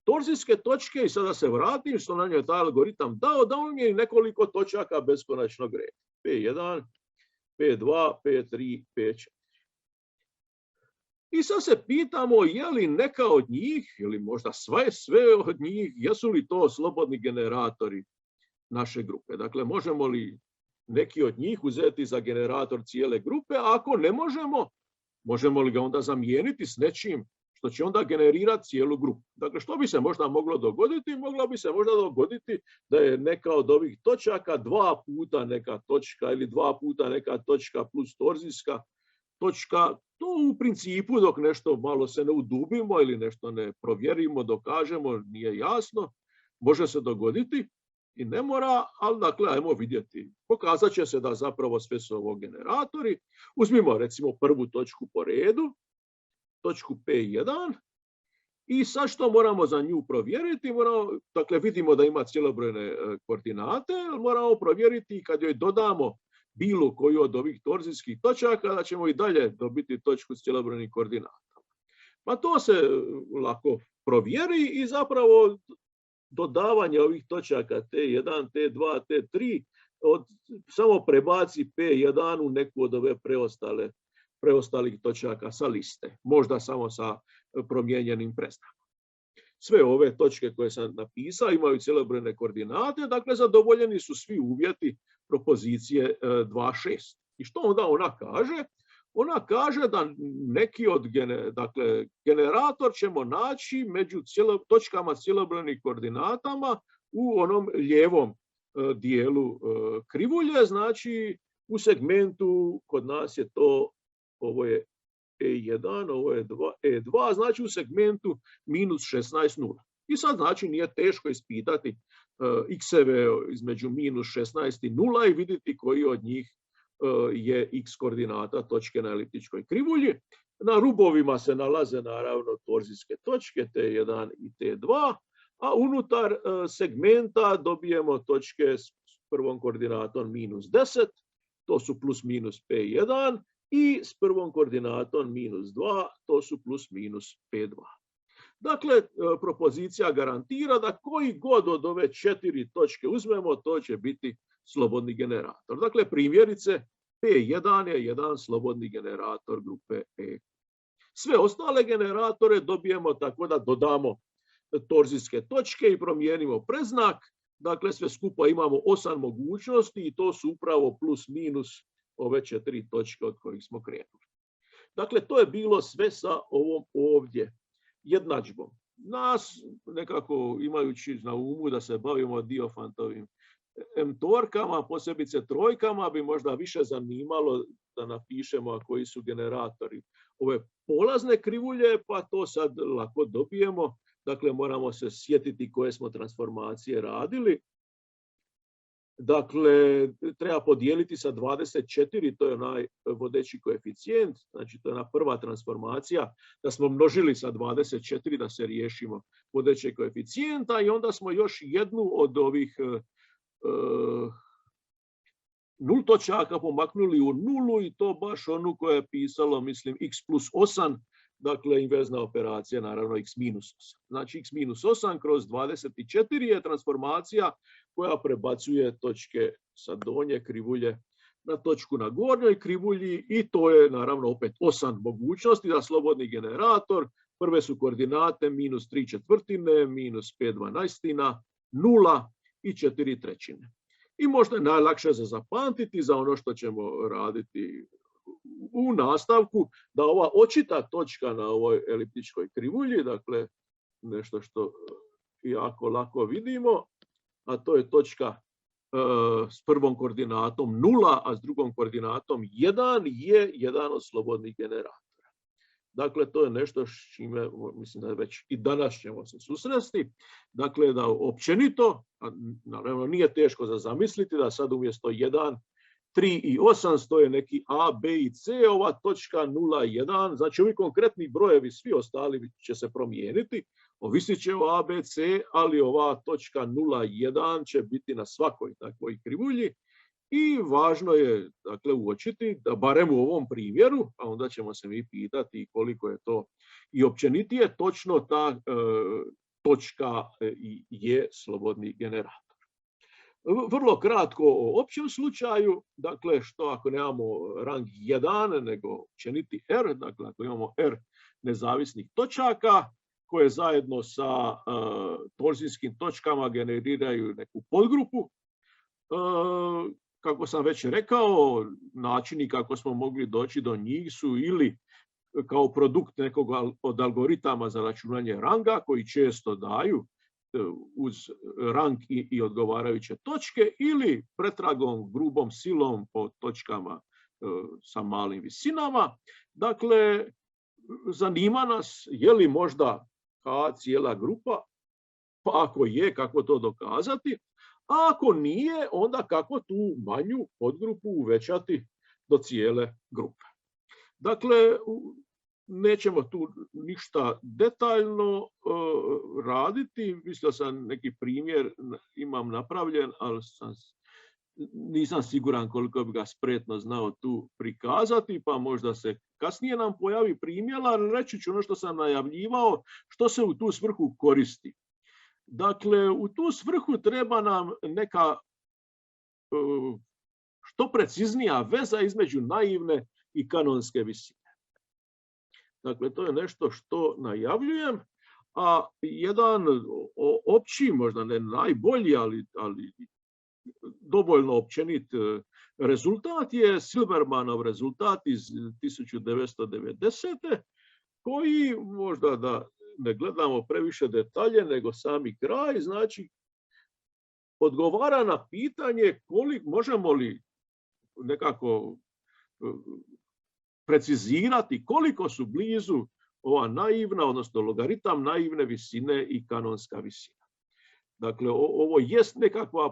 torzijske točke i sada se vratim što nam je taj algoritam dao, da on je nekoliko točaka beskonačnog reda. P1, P2, P3, P4. I sad se pitamo je li neka od njih, ili možda sve od njih, jesu li to slobodni generatori naše grupe. Dakle, možemo li neki od njih uzeti za generator cijele grupe, a ako ne možemo, možemo li ga onda zamijeniti s nečim što će onda generirati cijelu grupu. Dakle, što bi se možda moglo dogoditi? Moglo bi se možda dogoditi da je neka od ovih točaka 2 puta neka točka ili 2 puta neka točka plus torzijska točka. To u principu dok nešto malo se ne udubimo ili nešto ne provjerimo, dokažemo, nije jasno, može se dogoditi i ne mora, ali dakle, ajmo vidjeti. Pokazat će se da zapravo sve su ovo generatori. Uzmimo recimo prvu točku po redu, točku P1 i sad što moramo za nju provjeriti, dakle vidimo da ima cijelobrojne koordinate, moramo provjeriti kad joj dodamo bilo koju od ovih torzijskih točaka, da ćemo i dalje dobiti točku s cijelobrojnim koordinatama. Pa to se lako provjeri i zapravo dodavanje ovih točaka T1, T2, T3 samo prebaci P1 u neku od ove preostalih točaka sa liste. Možda samo sa promijenjenim predznakom. sve ove točke koje sam napisao imaju cjelobrojne koordinate, dakle zadovoljeni su svi uvjeti propozicije 2.6. I što onda ona kaže? Ona kaže da neki od generator ćemo naći među točkama cjelobrojnih koordinatama u onom lijevom dijelu krivulje, znači u segmentu, kod nas je to, ovo je E1, ovo je E2, znači u segmentu minus 16,0. I sad znači nije teško ispitati x-eve između minus 16 i 0 i vidjeti koji od njih je x koordinata točke na eliptičkoj krivulji. Na rubovima se nalaze naravno torzijske točke T1 i T2, a unutar segmenta dobijemo točke s prvom koordinatom minus 10, to su plus minus P1, i s prvom koordinatom minus 2, to su plus minus P2. Dakle, propozicija garantira da koji god od ove 4 točke uzmemo, to će biti slobodni generator. Dakle, primjerice, P1 je jedan slobodni generator grupe E. Sve ostale generatore dobijemo tako da dodamo torzijske točke i promijenimo preznak. Dakle, sve skupa imamo 8 mogućnosti i to su upravo plus minus ove 4 točke od kojih smo krenuli. Dakle, to je bilo sve sa ovom ovdje jednadžbom. Nas, nekako imajući na umu da se bavimo Diofantovim M-torkama, posebice trojkama, bi možda više zanimalo da napišemo koji su generatori ove polazne krivulje, pa to sad lako dobijemo. Dakle, moramo se sjetiti koje smo transformacije radili. Dakle, treba podijeliti sa 24, to je onaj vodeći koeficijent, znači to je ona prva transformacija, da smo množili sa 24 da se riješimo vodećeg koeficijenta i onda smo još jednu od ovih nultočaka pomaknuli u nulu i to baš onu koja je pisalo, mislim, x plus 8, dakle inverzna operacija, naravno x minus 8. Znači x minus 8 kroz 24 je transformacija koja prebacuje točke sa donje krivulje na točku na gornjoj krivulji i to je naravno opet 8 mogućnosti da slobodni generator, prve su koordinate minus 3/4, minus 5/12, 0 i 4/3. I možda je najlakše za zapamtiti za ono što ćemo raditi u nastavku, da ova očita točka na ovoj eliptičkoj krivulji, dakle nešto što jako lako vidimo, a to je točka s prvom koordinatom 0, a s drugom koordinatom 1 je jedan od slobodnih generatora. Dakle, to je nešto s čime, mislim da već i danas ćemo se susresti. Dakle, da općenito, naravno nije teško za zamisliti da sad umjesto 1, 3 i 8 stoje neki A, B i C, ova točka 0 i 1, znači ovi konkretni brojevi, svi ostali će se promijeniti, ovisit će o A, B, C, ali ova točka 0 i 1 će biti na svakoj takvoj krivulji i važno je, dakle, uočiti da barem u ovom primjeru, a onda ćemo se mi pitati koliko je to i općenitije, točno ta točka je slobodni generator. Vrlo kratko o općem slučaju, dakle, što ako nemamo rang 1, nego općeniti R, dakle, ako imamo R nezavisnih točaka, koje zajedno sa torzijskim točkama generiraju neku podgrupu. Kako sam već rekao, načini kako smo mogli doći do njih su ili kao produkt nekog od algoritama za računanje ranga, koji često daju uz rang i odgovarajuće točke, ili pretragom, grubom silom po točkama sa malim visinama. Dakle, zanima nas je li možda K cijela grupa, pa ako je, kako to dokazati, a ako nije, onda kako tu manju podgrupu uvećati do cijele grupe. Dakle, nećemo tu ništa detaljno raditi. Mislio sam neki primjer imam napravljen, ali nisam siguran koliko bi ga spretno znao tu prikazati, pa možda se kasnije nam pojavi primjer, ali reći ću ono što sam najavljivao, što se u tu svrhu koristi. Dakle, u tu svrhu treba nam neka što preciznija veza između naivne i kanonske visine. Dakle, to je nešto što najavljujem, A jedan opći, možda ne najbolji, ali dovoljno općenit rezultat je Silbermanov rezultat iz 1990. koji, možda da ne gledamo previše detalje, nego sami kraj, znači odgovara na pitanje možemo li nekako precizirati koliko su blizu ova naivna, odnosno logaritam naivne visine i kanonska visina. Dakle, ovo jest nekakva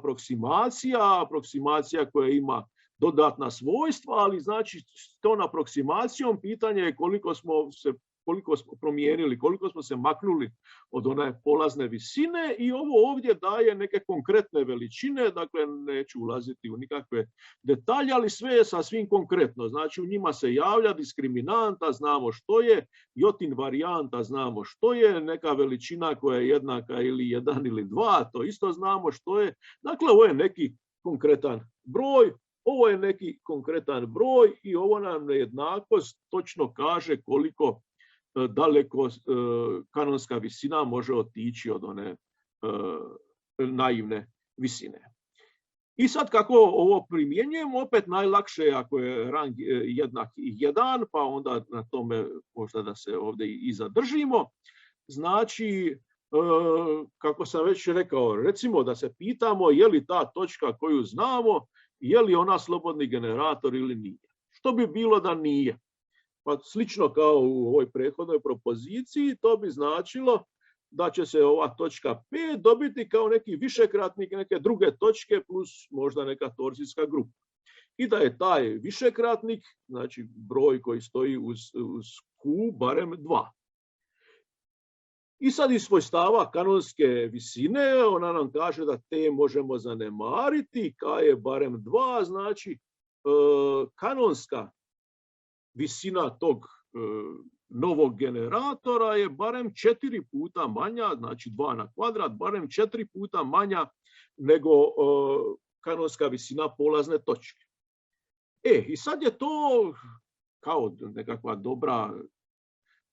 aproksimacija koja ima dodatna svojstva, ali znači s tom aproksimacijom pitanje je koliko smo promijenili, koliko smo se maknuli od one polazne visine, i ovo ovdje daje neke konkretne veličine, dakle neću ulaziti u nikakve detalje, ali sve je sasvim konkretno. Znači u njima se javlja diskriminanta, znamo što je, Jotin varijanta znamo što je, neka veličina koja je jednaka ili 1 ili 2, to isto znamo što je. Dakle, ovo je neki konkretan broj, ovo je neki konkretan broj i ovo nam nejednakost točno kaže koliko daleko kanonska visina može otići od one naivne visine. I sad kako ovo primjenjujemo, opet najlakše je ako je rang jednak 1, pa onda na tome možda da se ovdje i zadržimo. Znači, kako sam već rekao, recimo da se pitamo je li ta točka koju znamo, je li ona slobodni generator ili nije. Što bi bilo da nije? Pa slično kao u ovoj prethodnoj propoziciji, to bi značilo da će se ova točka P dobiti kao neki višekratnik neke druge točke plus možda neka torzijska grupa. I da je taj višekratnik, znači broj koji stoji uz Q, barem 2. I sad iz svojstava kanonske visine, ona nam kaže da T možemo zanemariti, K je barem 2, znači kanonska visina tog novog generatora je barem 4 puta manja, znači 2 na kvadrat, barem 4 puta manja nego kanonska visina polazne točke. I sad je to kao nekakva dobra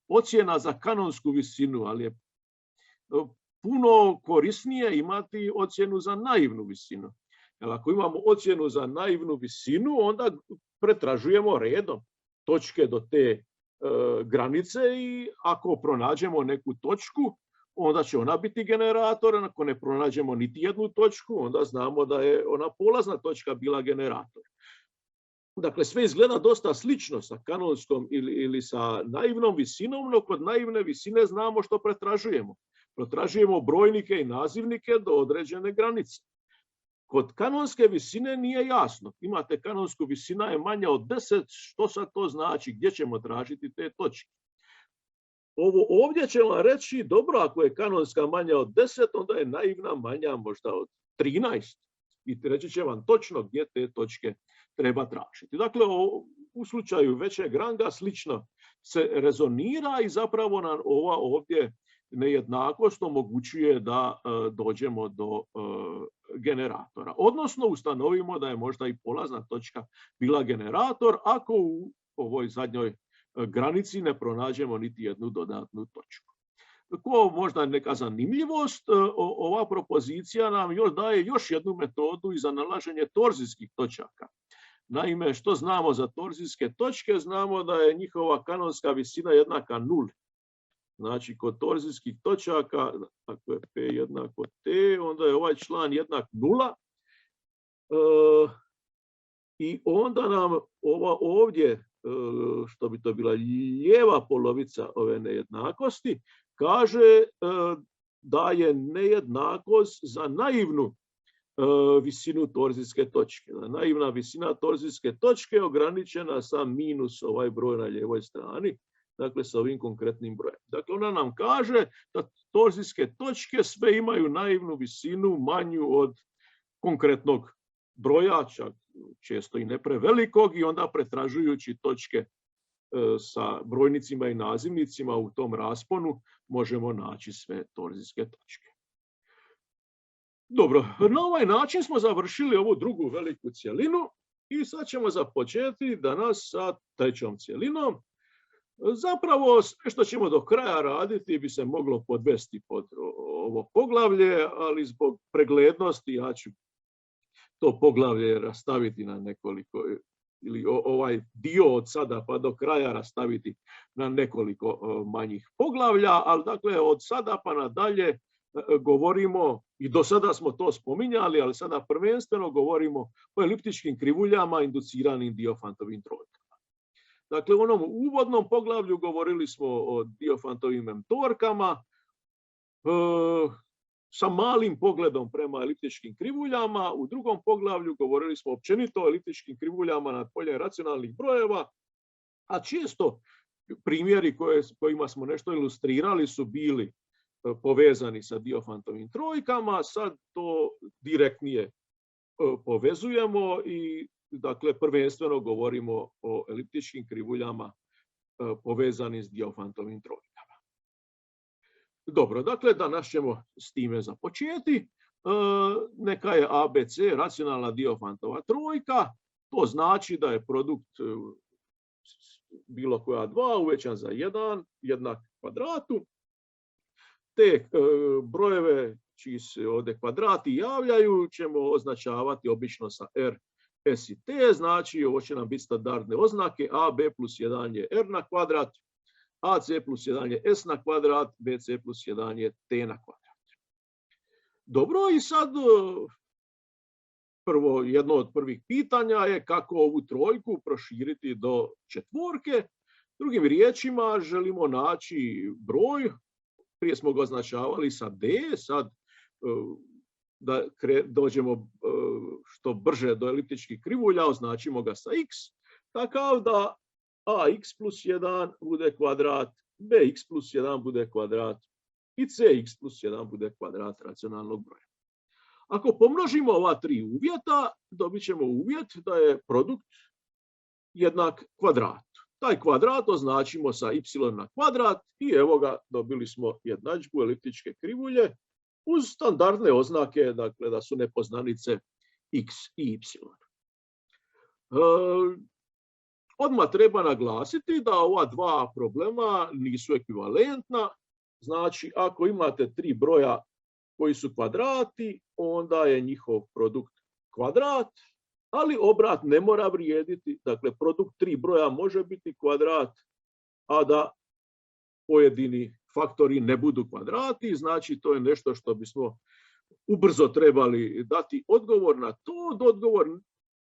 ocjena za kanonsku visinu, ali je puno korisnije imati ocjenu za naivnu visinu. Jer ako imamo ocjenu za naivnu visinu, onda pretražujemo redom točke do te granice i ako pronađemo neku točku, onda će ona biti generator. Ako ne pronađemo niti jednu točku, onda znamo da je ona polazna točka bila generator. Dakle, sve izgleda dosta slično sa kanonskom ili sa naivnom visinom, no kod naivne visine znamo što pretražujemo. Pretražujemo brojnike i nazivnike do određene granice. Kod kanonske visine nije jasno. Imate kanonsku visina je manja od 10, što sad to znači? Gdje ćemo tražiti te točke? Ovo ovdje ćemo reći, dobro, ako je kanonska manja od 10, onda je naivna manja možda od 13. I reći će vam točno gdje te točke treba tražiti. Dakle, u slučaju većeg ranga slično se rezonira i zapravo nam ova ovdje nejednakost omogućuje da dođemo do generatora. Odnosno, ustanovimo da je možda i polazna točka bila generator ako u ovoj zadnjoj granici ne pronađemo niti jednu dodatnu točku. Ko možda neka zanimljivost, ova propozicija nam još daje još jednu metodu i za nalaženje torzijskih točaka. Naime, što znamo za torzijske točke? Znamo da je njihova kanonska visina jednaka 0. Znači, kod torzijskih točaka, ako je P jednako T, onda je ovaj član jednak 0. I onda nam ova ovdje, što bi to bila lijeva polovica ove nejednakosti, kaže da je nejednakost za naivnu visinu torzijske točke. Naivna visina torzijske točke je ograničena sa minus ovaj broj na lijevoj strani, dakle sa ovim konkretnim brojem. Dakle, ona nam kaže da torzijske točke sve imaju naivnu visinu manju od konkretnog broja, čak često i ne prevelikog, i onda pretražujući točke sa brojnicima i nazivnicima u tom rasponu možemo naći sve torzijske točke. Dobro, na ovaj način smo završili ovu drugu veliku cjelinu i sad ćemo započeti danas sa trećom cjelinom. Zapravo sve što ćemo do kraja raditi bi se moglo podvesti pod ovo poglavlje, ali zbog preglednosti ja ću to poglavlje rastaviti na nekoliko, ili ovaj dio od sada pa do kraja rastaviti na nekoliko manjih poglavlja, ali dakle od sada pa nadalje govorimo, i do sada smo to spominjali, ali sada prvenstveno govorimo o eliptičkim krivuljama induciranim Diofantovim trojkama. Dakle, u onom uvodnom poglavlju govorili smo o Diofantovim M-torkama, sa malim pogledom prema eliptičkim krivuljama. U drugom poglavlju govorili smo općenito o eliptičkim krivuljama nad poljem racionalnih brojeva, a često primjeri kojima smo nešto ilustrirali su bili povezani sa Diofantovim trojkama. Sad to direktnije povezujemo i dakle prvenstveno govorimo o eliptičkim krivuljama povezanim s Diofantovim trojkama. Dobro, dakle danas ćemo s time započeti. Neka je ABC racionalna Diofantova trojka. To znači da je produkt bilo koja dva uvećan za 1 jednak kvadratu. Te brojeve čiji se ovdje kvadrati javljaju ćemo označavati obično sa R, S i T. Znači ovo će nam biti standardne oznake. AB plus 1 je R na kvadrat, AC plus 1 je S na kvadrat, BC plus 1 je T na kvadrat. Dobro, i sad jedno od prvih pitanja je kako ovu trojku proširiti do četvorke. Drugim riječima želimo naći broj, prije smo ga označavali sa D, sad da dođemo što brže do eliptičkih krivulja, označimo ga sa X, takav da ax plus 1 bude kvadrat, bx plus 1 bude kvadrat i cx plus 1 bude kvadrat racionalnog broja. Ako pomnožimo ova tri uvjeta, dobit ćemo uvjet da je produkt jednak kvadratu. Taj kvadrat označimo sa y na kvadrat i evo ga, dobili smo jednadžbu eliptičke krivulje uz standardne oznake, dakle da su nepoznanice x i y. Odmah treba naglasiti da ova dva problema nisu ekvivalentna. Znači, ako imate tri broja koji su kvadrati, onda je njihov produkt kvadrat, ali obrat ne mora vrijediti. Dakle, produkt tri broja može biti kvadrat, a da pojedini faktori ne budu kvadrati. Znači, to je nešto što bismo ubrzo trebali dati odgovor na to. Odgovor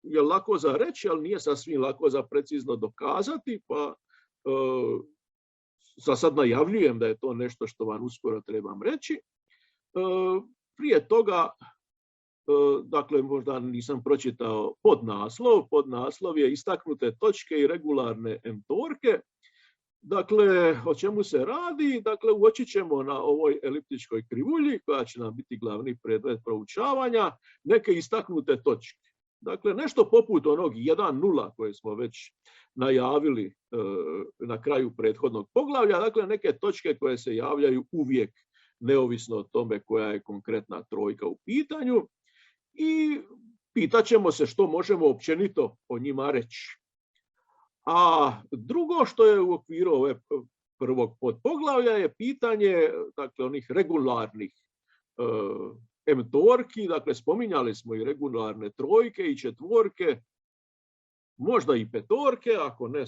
je lako za reći, ali nije sasvim lako za precizno dokazati, pa sad najavljujem da je to nešto što vam uskoro trebam reći. Prije toga, dakle, možda nisam pročitao podnaslov. Podnaslov je istaknute točke i regularne M-torke. Dakle, o čemu se radi? Dakle, uočit ćemo na ovoj eliptičkoj krivulji, koja će nam biti glavni predmet proučavanja, neke istaknute točke. Dakle, nešto poput onog 1,0 koje smo već najavili na kraju prethodnog poglavlja. Dakle, neke točke koje se javljaju uvijek, neovisno o tome koja je konkretna trojka u pitanju. I pitat ćemo se što možemo općenito o njima reći. A drugo što je u okviru ove prvog podpoglavlja je pitanje, dakle, onih regularnih M-torki. Dakle, spominjali smo i regularne trojke i četvorke, možda i petorke, ako ne,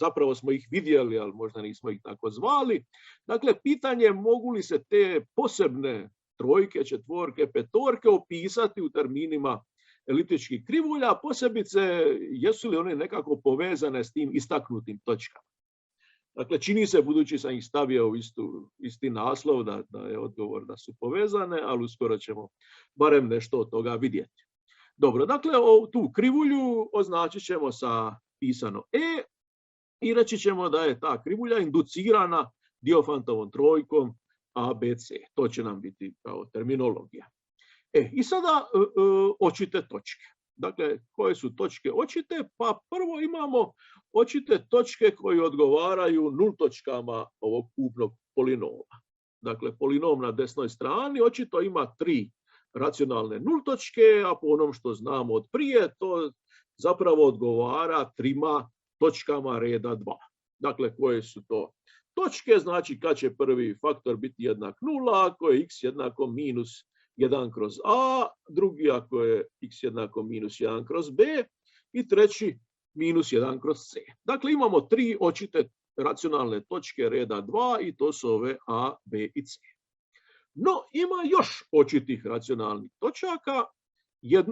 zapravo smo ih vidjeli, ali možda nismo ih tako zvali. Dakle, pitanje mogu li se te posebne trojke, četvorke, petorke opisati u terminima eliptičkih krivulja, posebice jesu li one nekako povezane s tim istaknutim točkama. Dakle, čini se, budući sam ih stavio u isti naslov, da je odgovor da su povezane, ali uskoro ćemo barem nešto od toga vidjeti. Dobro, dakle, tu krivulju označit ćemo sa pisano E i reći ćemo da je ta krivulja inducirana Diofantovom trojkom ABC. To će nam biti kao terminologija. I sada očite točke. Dakle, koje su točke očite? Pa prvo imamo očite točke koje odgovaraju nultočkama ovog kubnog polinoma. Dakle, polinom na desnoj strani očito ima tri racionalne nultočke, a po onom što znamo od prije, to zapravo odgovara trima točkama reda 2. Dakle, koje su to točke? Znači, kad će prvi faktor biti jednak 0, ako je x jednako minus 1 kroz a, drugi ako je x jednako minus 1 kroz b i treći minus 1 kroz c. Dakle, imamo 3 očite racionalne točke reda 2 i to su ove a, b i c. No, ima još očitih racionalnih točaka.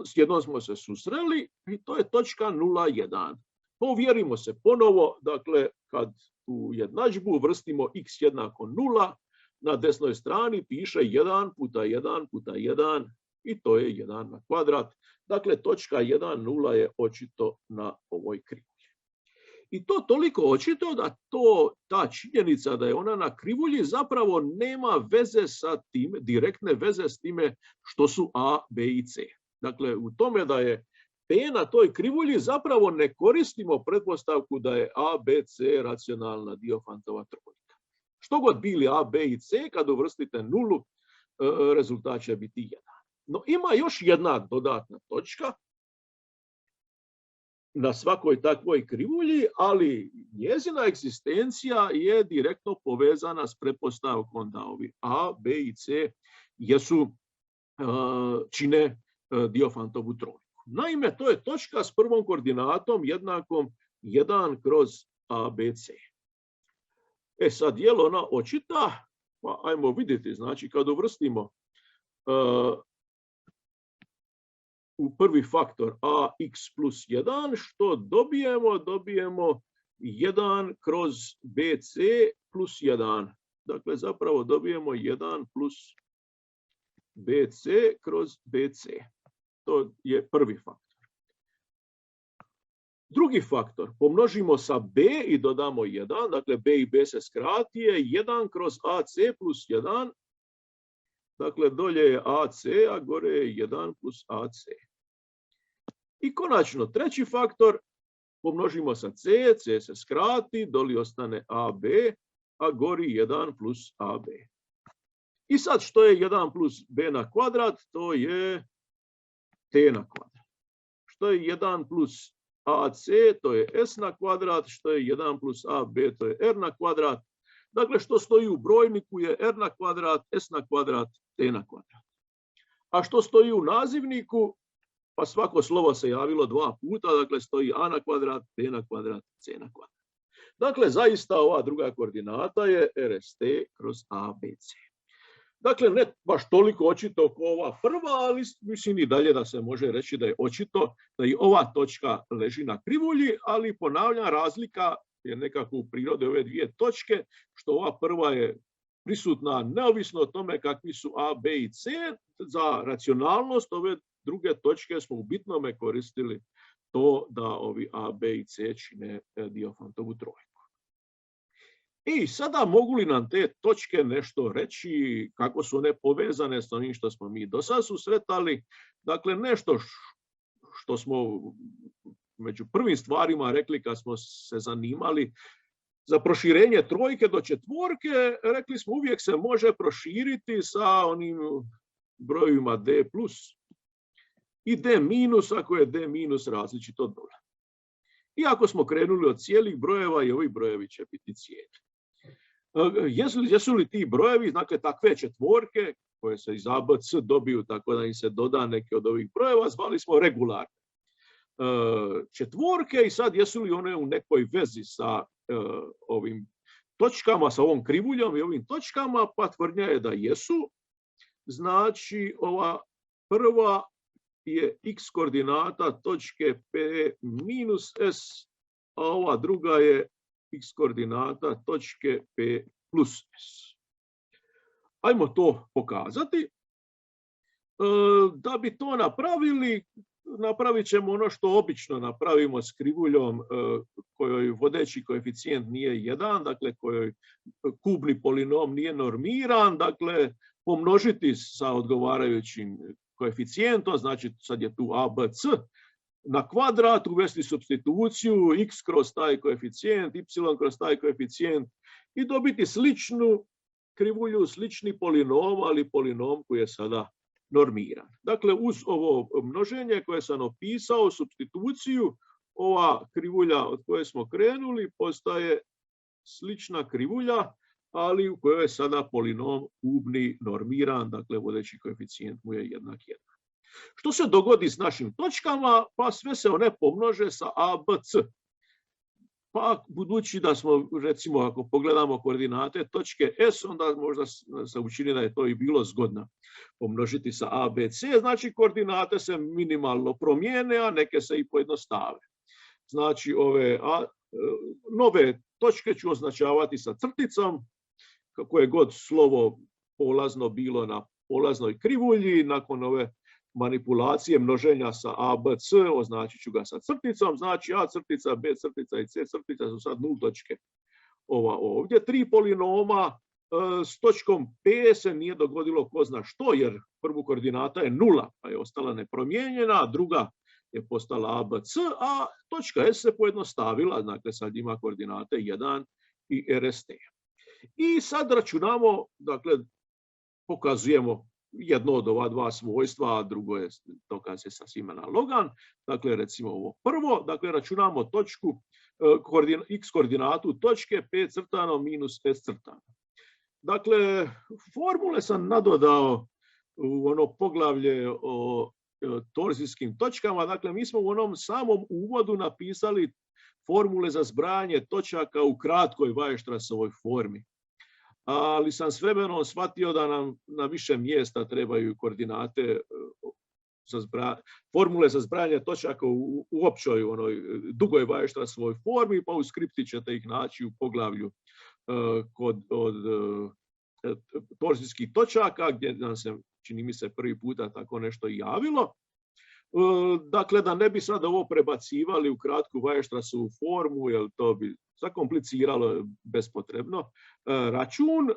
S jednom smo se susreli i to je točka 0,1. Povjerimo se ponovo, dakle, kad u jednadžbu vrstimo x jednako 0, na desnoj strani piše 1 puta 1 puta 1 i to je 1 na kvadrat. Dakle, točka 1,0 je očito na ovoj krivulji. I to toliko očito da ta činjenica da je ona na krivulji zapravo nema veze sa tim, direktne veze s time što su a, b i c. Dakle, u tome da je p na toj krivulji zapravo ne koristimo pretpostavku da je a, b, c racionalna Diofantova trojka. Što god bili a, b i c, kad uvrstite nulu, rezultat će biti 1. No, ima još jedna dodatna točka na svakoj takvoj krivulji, ali njezina egzistencija je direktno povezana s pretpostavkom da ovi a, b i c čine Diofantovu trojku. Naime, to je točka s prvom koordinatom jednakom 1 kroz ABC. Sad, je li ona očita? Pa ajmo vidjeti. Znači, kad uvrstimo u prvi faktor ax plus 1, što dobijemo? Dobijemo 1 kroz bc plus 1. Dakle, zapravo dobijemo 1 plus bc kroz bc. To je prvi faktor. Drugi faktor, pomnožimo sa b i dodamo 1, dakle b i b se skrati, je 1 kroz ac plus 1. Dakle, dolje je AC, a gore je 1 plus AC. I konačno, treći faktor, pomnožimo sa C, C se skrati, doli ostane AB, a gori 1 plus AB. I sad, što je 1 plus B na kvadrat? To je T na kvadrat. Što je 1 plus AC? To je S na kvadrat. Što je 1 plus AB? To je R na kvadrat. Dakle, što stoji u brojniku je R na kvadrat, S na kvadrat, T na kvadrat. A što stoji u nazivniku? Pa svako slovo se javilo 2 puta, dakle stoji A na kvadrat, T na kvadrat, C na kvadrat. Dakle, zaista ova druga koordinata je RST kroz ABC. Dakle, ne baš toliko očito kao ova prva, ali mislim i dalje da se može reći da je očito da i ova točka leži na krivulji, ali ponavljam, razlika je nekako u prirodi ove dvije točke, što ova prva je prisutna neovisno o tome kakvi su A, B i C. Za racionalnost ove druge točke smo u bitnome koristili to da ovi A, B i C čine Diofantovu trojku. I sada mogu li nam te točke nešto reći, kako su one povezane s onim što smo mi do sad susretali? Dakle, nešto što smo među prvim stvarima rekli kad smo se zanimali za proširenje trojke do četvorke, rekli smo uvijek se može proširiti sa onim brojevima d plus i d minus ako je d minus različito od nula. I ako smo krenuli od cijelih brojeva, i ovi brojevi će biti cijeli. Jesu li ti brojevi, dakle takve četvorke koje se iz ABC dobiju tako da im se doda neke od ovih brojeva, zvali smo regularne četvorke, i sad jesu li one u nekoj vezi sa ovim točkama, sa ovom krivuljom i ovim točkama? Pa tvrdnja je da jesu. Znači, ova prva je x koordinata točke P minus S, a ova druga je x koordinata točke P plus S. Ajmo to pokazati. Da bi to napravili, napravit ćemo ono što obično napravimo s krivuljom kojoj vodeći koeficijent nije 1, dakle kojoj kubni polinom nije normiran, dakle pomnožiti sa odgovarajućim koeficijentom, znači sad je tu ABC, na kvadrat, uvesti supstituciju, x kroz taj koeficijent, y kroz taj koeficijent i dobiti sličnu krivulju, slični polinom, ali polinom koji je sada normiran. Dakle, uz ovo množenje koje sam opisao, supstituciju, ova krivulja od koje smo krenuli postaje slična krivulja, ali u kojoj je sada polinom kubni normiran, dakle vodeći koeficijent mu je jednak 1. Što se dogodi s našim točkama? Pa sve se one pomnože sa a, b, c. Pa budući da smo, recimo, ako pogledamo koordinate točke S, onda možda se učini da je to i bilo zgodno pomnožiti sa a, b, c. Znači, koordinate se minimalno promijene, a neke se i pojednostave. Znači, ove nove točke ću označavati sa crticom, kako je god slovo polazno bilo na polaznoj krivulji, nakon ove manipulacije množenja sa a, b, c, označit ću ga sa crticom, znači a crtica, b crtica i c crtica su sad 0 točke. Ova ovdje, 3 polinoma s točkom P se nije dogodilo ko zna što, jer prvu koordinata je 0, pa je ostala nepromijenjena, a druga je postala a, b, c, a točka S se pojednostavila, dakle sad ima koordinate 1 i RST. I sad računamo, dakle, pokazujemo jedno od ova dva svojstva, a drugo je to kad se sasvim analogan. Dakle, recimo ovo prvo, dakle, računamo točku, x koordinatu točke P crtano minus S crtano. Dakle, formule sam nadodao u ono poglavlje o torzijskim točkama. Dakle, mi smo u onom samom uvodu napisali formule za zbrajanje točaka u kratkoj Weierstrassovoj formi. Ali sam s vremenom shvatio da nam na više mjesta trebaju koordinate, formule za zbrajanje točaka u općoj onoj dugoj Weierstrassovoj formi, pa u skripti ćete ih naći u poglavlju od torzijskih točaka, gdje nam se, čini mi se, prvi puta tako nešto i javilo. Dakle, da ne bi sad ovo prebacivali u kratku Weierstrassovu formu, jer to bi zakompliciralo bespotrebno račun,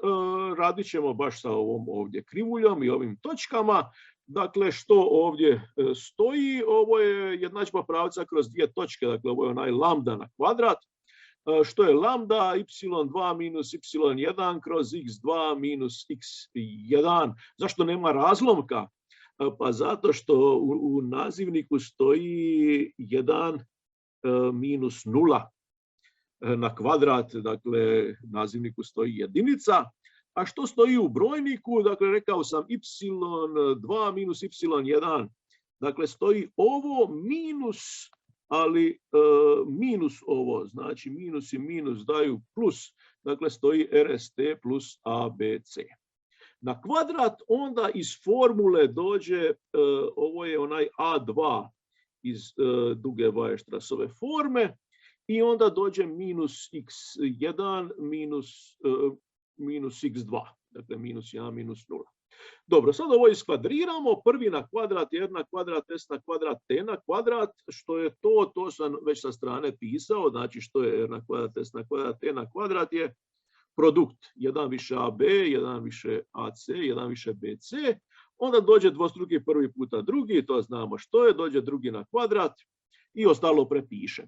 radit ćemo baš sa ovom ovdje krivuljom i ovim točkama. Dakle, što ovdje stoji? Ovo je jednadžba pravca kroz dvije točke, dakle ovo je onaj lambda na kvadrat. Što je lambda? y2 minus y1 kroz x2 minus x1. Zašto nema razlomka? Pa zato što u nazivniku stoji 1 minus 0 na kvadrat, dakle nazivniku stoji jedinica. A što stoji u brojniku? Dakle, rekao sam y2 minus y1. Dakle, stoji ovo minus, ali minus ovo, znači minus i minus daju plus. Dakle, stoji RST plus ABC. Na kvadrat onda iz formule dođe, ovo je onaj A2 iz duge Weierstrassove forme, i onda dođe minus x1 minus x2, dakle minus 1 minus 0. Dobro, sad ovo iskvadriramo, prvi na kvadrat je r na kvadrat, s na kvadrat, t na kvadrat. Što je to sam već sa strane pisao, znači što je r na kvadrat, s na kvadrat, t na kvadrat je produkt 1 više AB, 1 više AC, 1 više BC, onda dođe dvostruki prvi puta drugi, to znamo što je, dođe drugi na kvadrat i ostalo prepišem.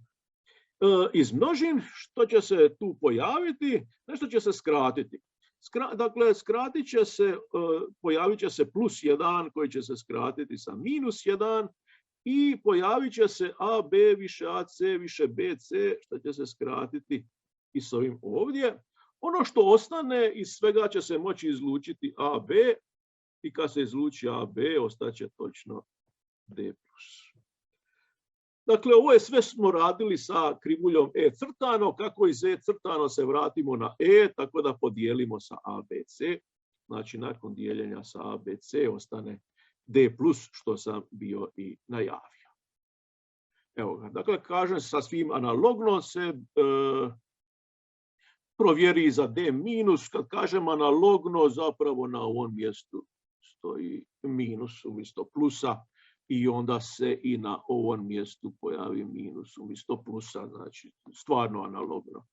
Izmnožim, što će se tu pojaviti, nešto će se skratiti. Dakle, skratit će se, pojavit će se plus 1 koji će se skratiti sa minus 1 i pojavit će se AB više AC više BC, što će se skratiti i s ovim ovdje. Ono što ostane iz svega će se moći izlučiti AB i kad se izluči AB ostaće točno D+. Dakle, ovo je sve smo radili sa krivuljom E crtano. Kako iz E crtano se vratimo na E, tako da podijelimo sa ABC. Znači, nakon dijeljenja sa ABC ostane D+, što sam bio i najavio. Evo ga, dakle, kažem sasvim analogno se provjeri za D-. Kad kažem analogno, zapravo na ovom mjestu stoji minus umjesto plusa i onda se i na ovom mjestu pojavi minus umjesto plusa, znači stvarno analogno.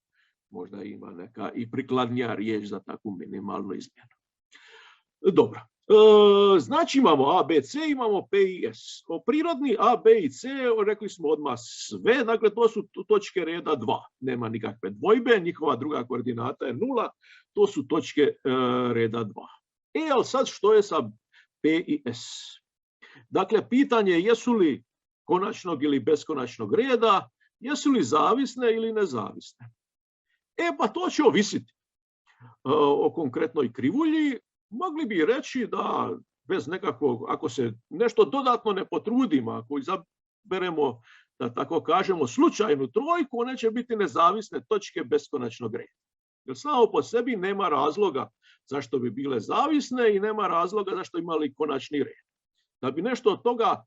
Možda ima neka i prikladnija riječ za takvu minimalnu izmjenu. Dobro. Znači imamo A, B, C, imamo P i S. O prirodni A, B i C rekli smo odmah sve, dakle to su točke reda 2. Nema nikakve dvojbe, njihova druga koordinata je 0, to su točke reda 2. Ali sad što je sa P i S? Dakle, pitanje je jesu li konačnog ili beskonačnog reda, jesu li zavisne ili nezavisne. Pa to će ovisiti o konkretnoj krivulji. Mogli bi reći da bez nekakvog, ako se nešto dodatno ne potrudimo, ako izaberemo, da tako kažemo, slučajnu trojku, one će biti nezavisne točke beskonačnog reda. Jer samo po sebi nema razloga zašto bi bile zavisne i nema razloga zašto imali konačni red. Da bi nešto od toga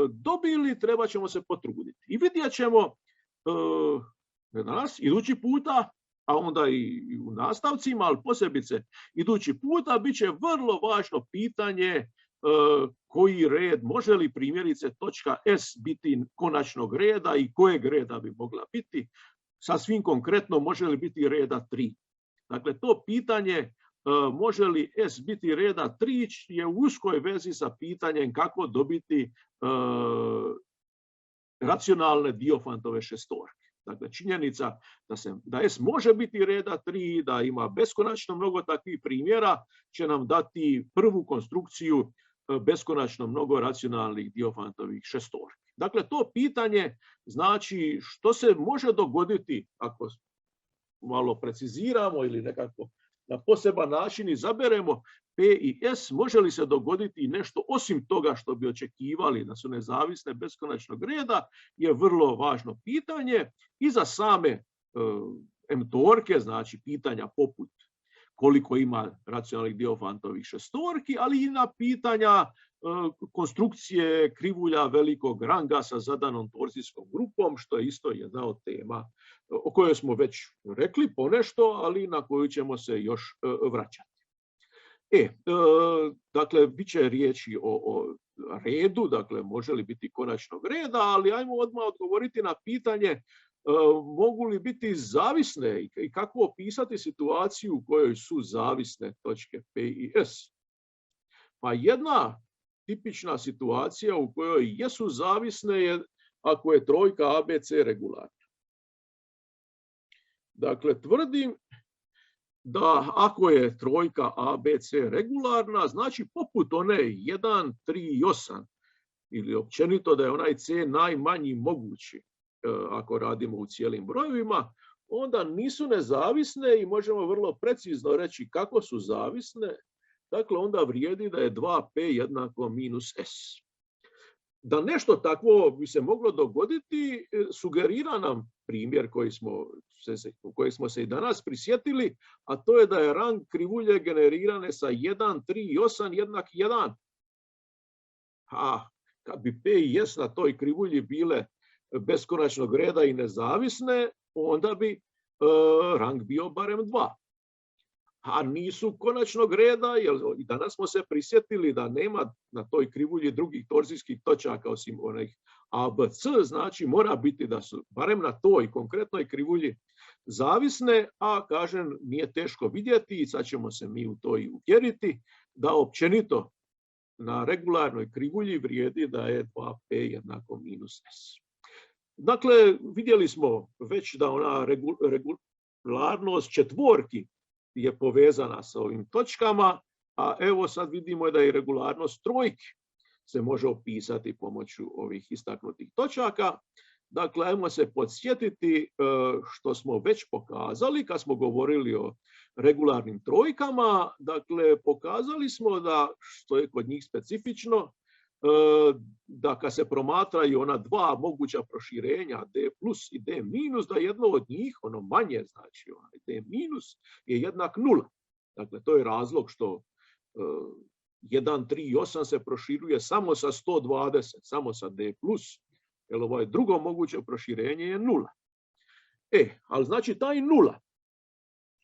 dobili, treba ćemo se potruditi. I vidjet ćemo danas, idući puta, a onda i u nastavcima, ali posebice idući puta, bit će vrlo važno pitanje koji red, može li primjerice točka S biti konačnog reda i kojeg reda bi mogla biti. Sasvim konkretno, može li biti reda 3. Dakle, to pitanje može li S biti reda 3 je u uskoj vezi sa pitanjem kako dobiti racionalne Diofantove šestorke. Dakle, činjenica da S može biti reda 3, da ima beskonačno mnogo takvih primjera, će nam dati prvu konstrukciju beskonačno mnogo racionalnih Diofantovih šestorki. Dakle, to pitanje znači što se može dogoditi ako malo preciziramo ili nekako na poseban način izaberemo P i S, može li se dogoditi nešto osim toga što bi očekivali da su nezavisne beskonačnog reda, je vrlo važno pitanje. I za same M-torke, znači pitanja poput koliko ima racionalnih Diofantovih šestorki, ali i na pitanja konstrukcije krivulja velikog ranga sa zadanom torzijskom grupom, što je isto jedna od tema o kojoj smo već rekli ponešto, ali na koju ćemo se još vraćati. Dakle, bit će riječi o redu, dakle, može li biti konačnog reda, ali ajmo odmah odgovoriti na pitanje mogu li biti zavisne i kako opisati situaciju u kojoj su zavisne točke P i S. Pa jedna tipična situacija u kojoj jesu zavisne je ako je trojka ABC regularna. Dakle, tvrdim da ako je trojka ABC regularna, znači poput one 1, 3 i 8, ili općenito da je onaj C najmanji mogući ako radimo u cijelim brojevima, onda nisu nezavisne i možemo vrlo precizno reći kako su zavisne. Dakle, onda vrijedi da je 2P jednako minus S. Da nešto takvo bi se moglo dogoditi, sugerira nam primjer koji smo se i danas prisjetili, a to je da je rang krivulje generirane sa 1, 3 i 8 jednak 1. A kad bi P i S na toj krivulji bile beskonačnog reda i nezavisne, onda bi rang bio barem 2. A nisu konačnog reda, jer i danas smo se prisjetili da nema na toj krivulji drugih torzijskih točaka osim onih ABC, znači mora biti da su barem na toj konkretnoj krivulji zavisne, a kažem nije teško vidjeti i sad ćemo se mi u to i uvjeriti da općenito na regularnoj krivulji vrijedi da je 2P jednako minus S. Dakle, vidjeli smo već da ona regularnost četvorki je povezana sa ovim točkama, a evo sad vidimo da i regularnost trojke se može opisati pomoću ovih istaknutih točaka. Dakle, ajmo se podsjetiti što smo već pokazali kad smo govorili o regularnim trojkama. Dakle, pokazali smo da, što je kod njih specifično, da kad se promatraju ona dva moguća proširenja D plus i D minus, da jedno od njih, ono manje znači D minus, je jednak 0. Dakle, to je razlog što 1, 3 i 8 se proširuje samo sa 120, samo sa D plus, jer ovo je drugo moguće proširenje je 0. Ali znači taj 0,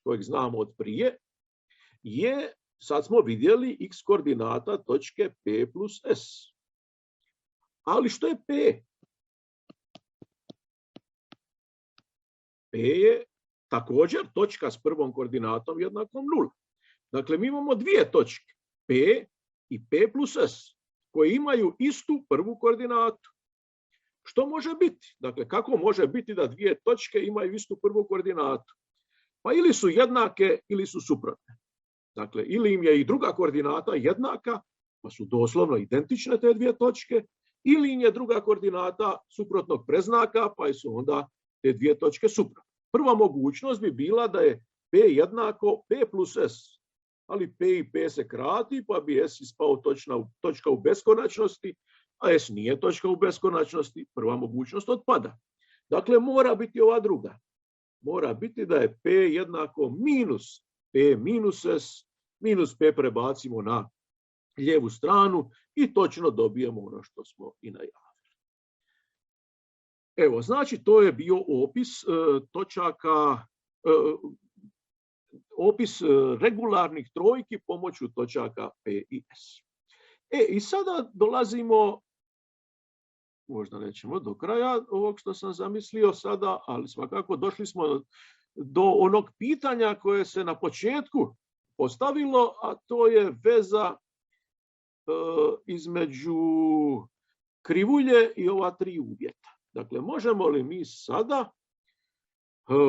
kojeg znamo od prije, je, sad smo vidjeli, x koordinata točke P plus S. Ali što je P? P je također točka s prvom koordinatom jednakom 0. Dakle, mi imamo dvije točke, P i P plus S, koje imaju istu prvu koordinatu. Što može biti? Dakle, kako može biti da dvije točke imaju istu prvu koordinatu? Pa ili su jednake ili su suprotne. Dakle, ili im je i druga koordinata jednaka, pa su doslovno identične te dvije točke, ili im je druga koordinata suprotnog predznaka, pa su onda te dvije točke suprotne. prva mogućnost bi bila da je P jednako P plus S, ali P i P se krati, pa bi S ispao točka u beskonačnosti, a S nije točka u beskonačnosti, prva mogućnost otpada. Dakle, mora biti ova druga. Mora biti da je P jednako minus P minus S, minus P prebacimo na lijevu stranu i točno dobijemo ono što smo i najavili. Evo, znači to je bio opis točaka, opis regularnih trojki pomoću točaka P i S. I sada dolazimo, možda nećemo do kraja ovog što sam zamislio sada, ali svakako došli smo do onog pitanja koje se na početku postavilo, a to je veza između krivulje i ova tri uvjeta. Dakle, možemo li mi sada,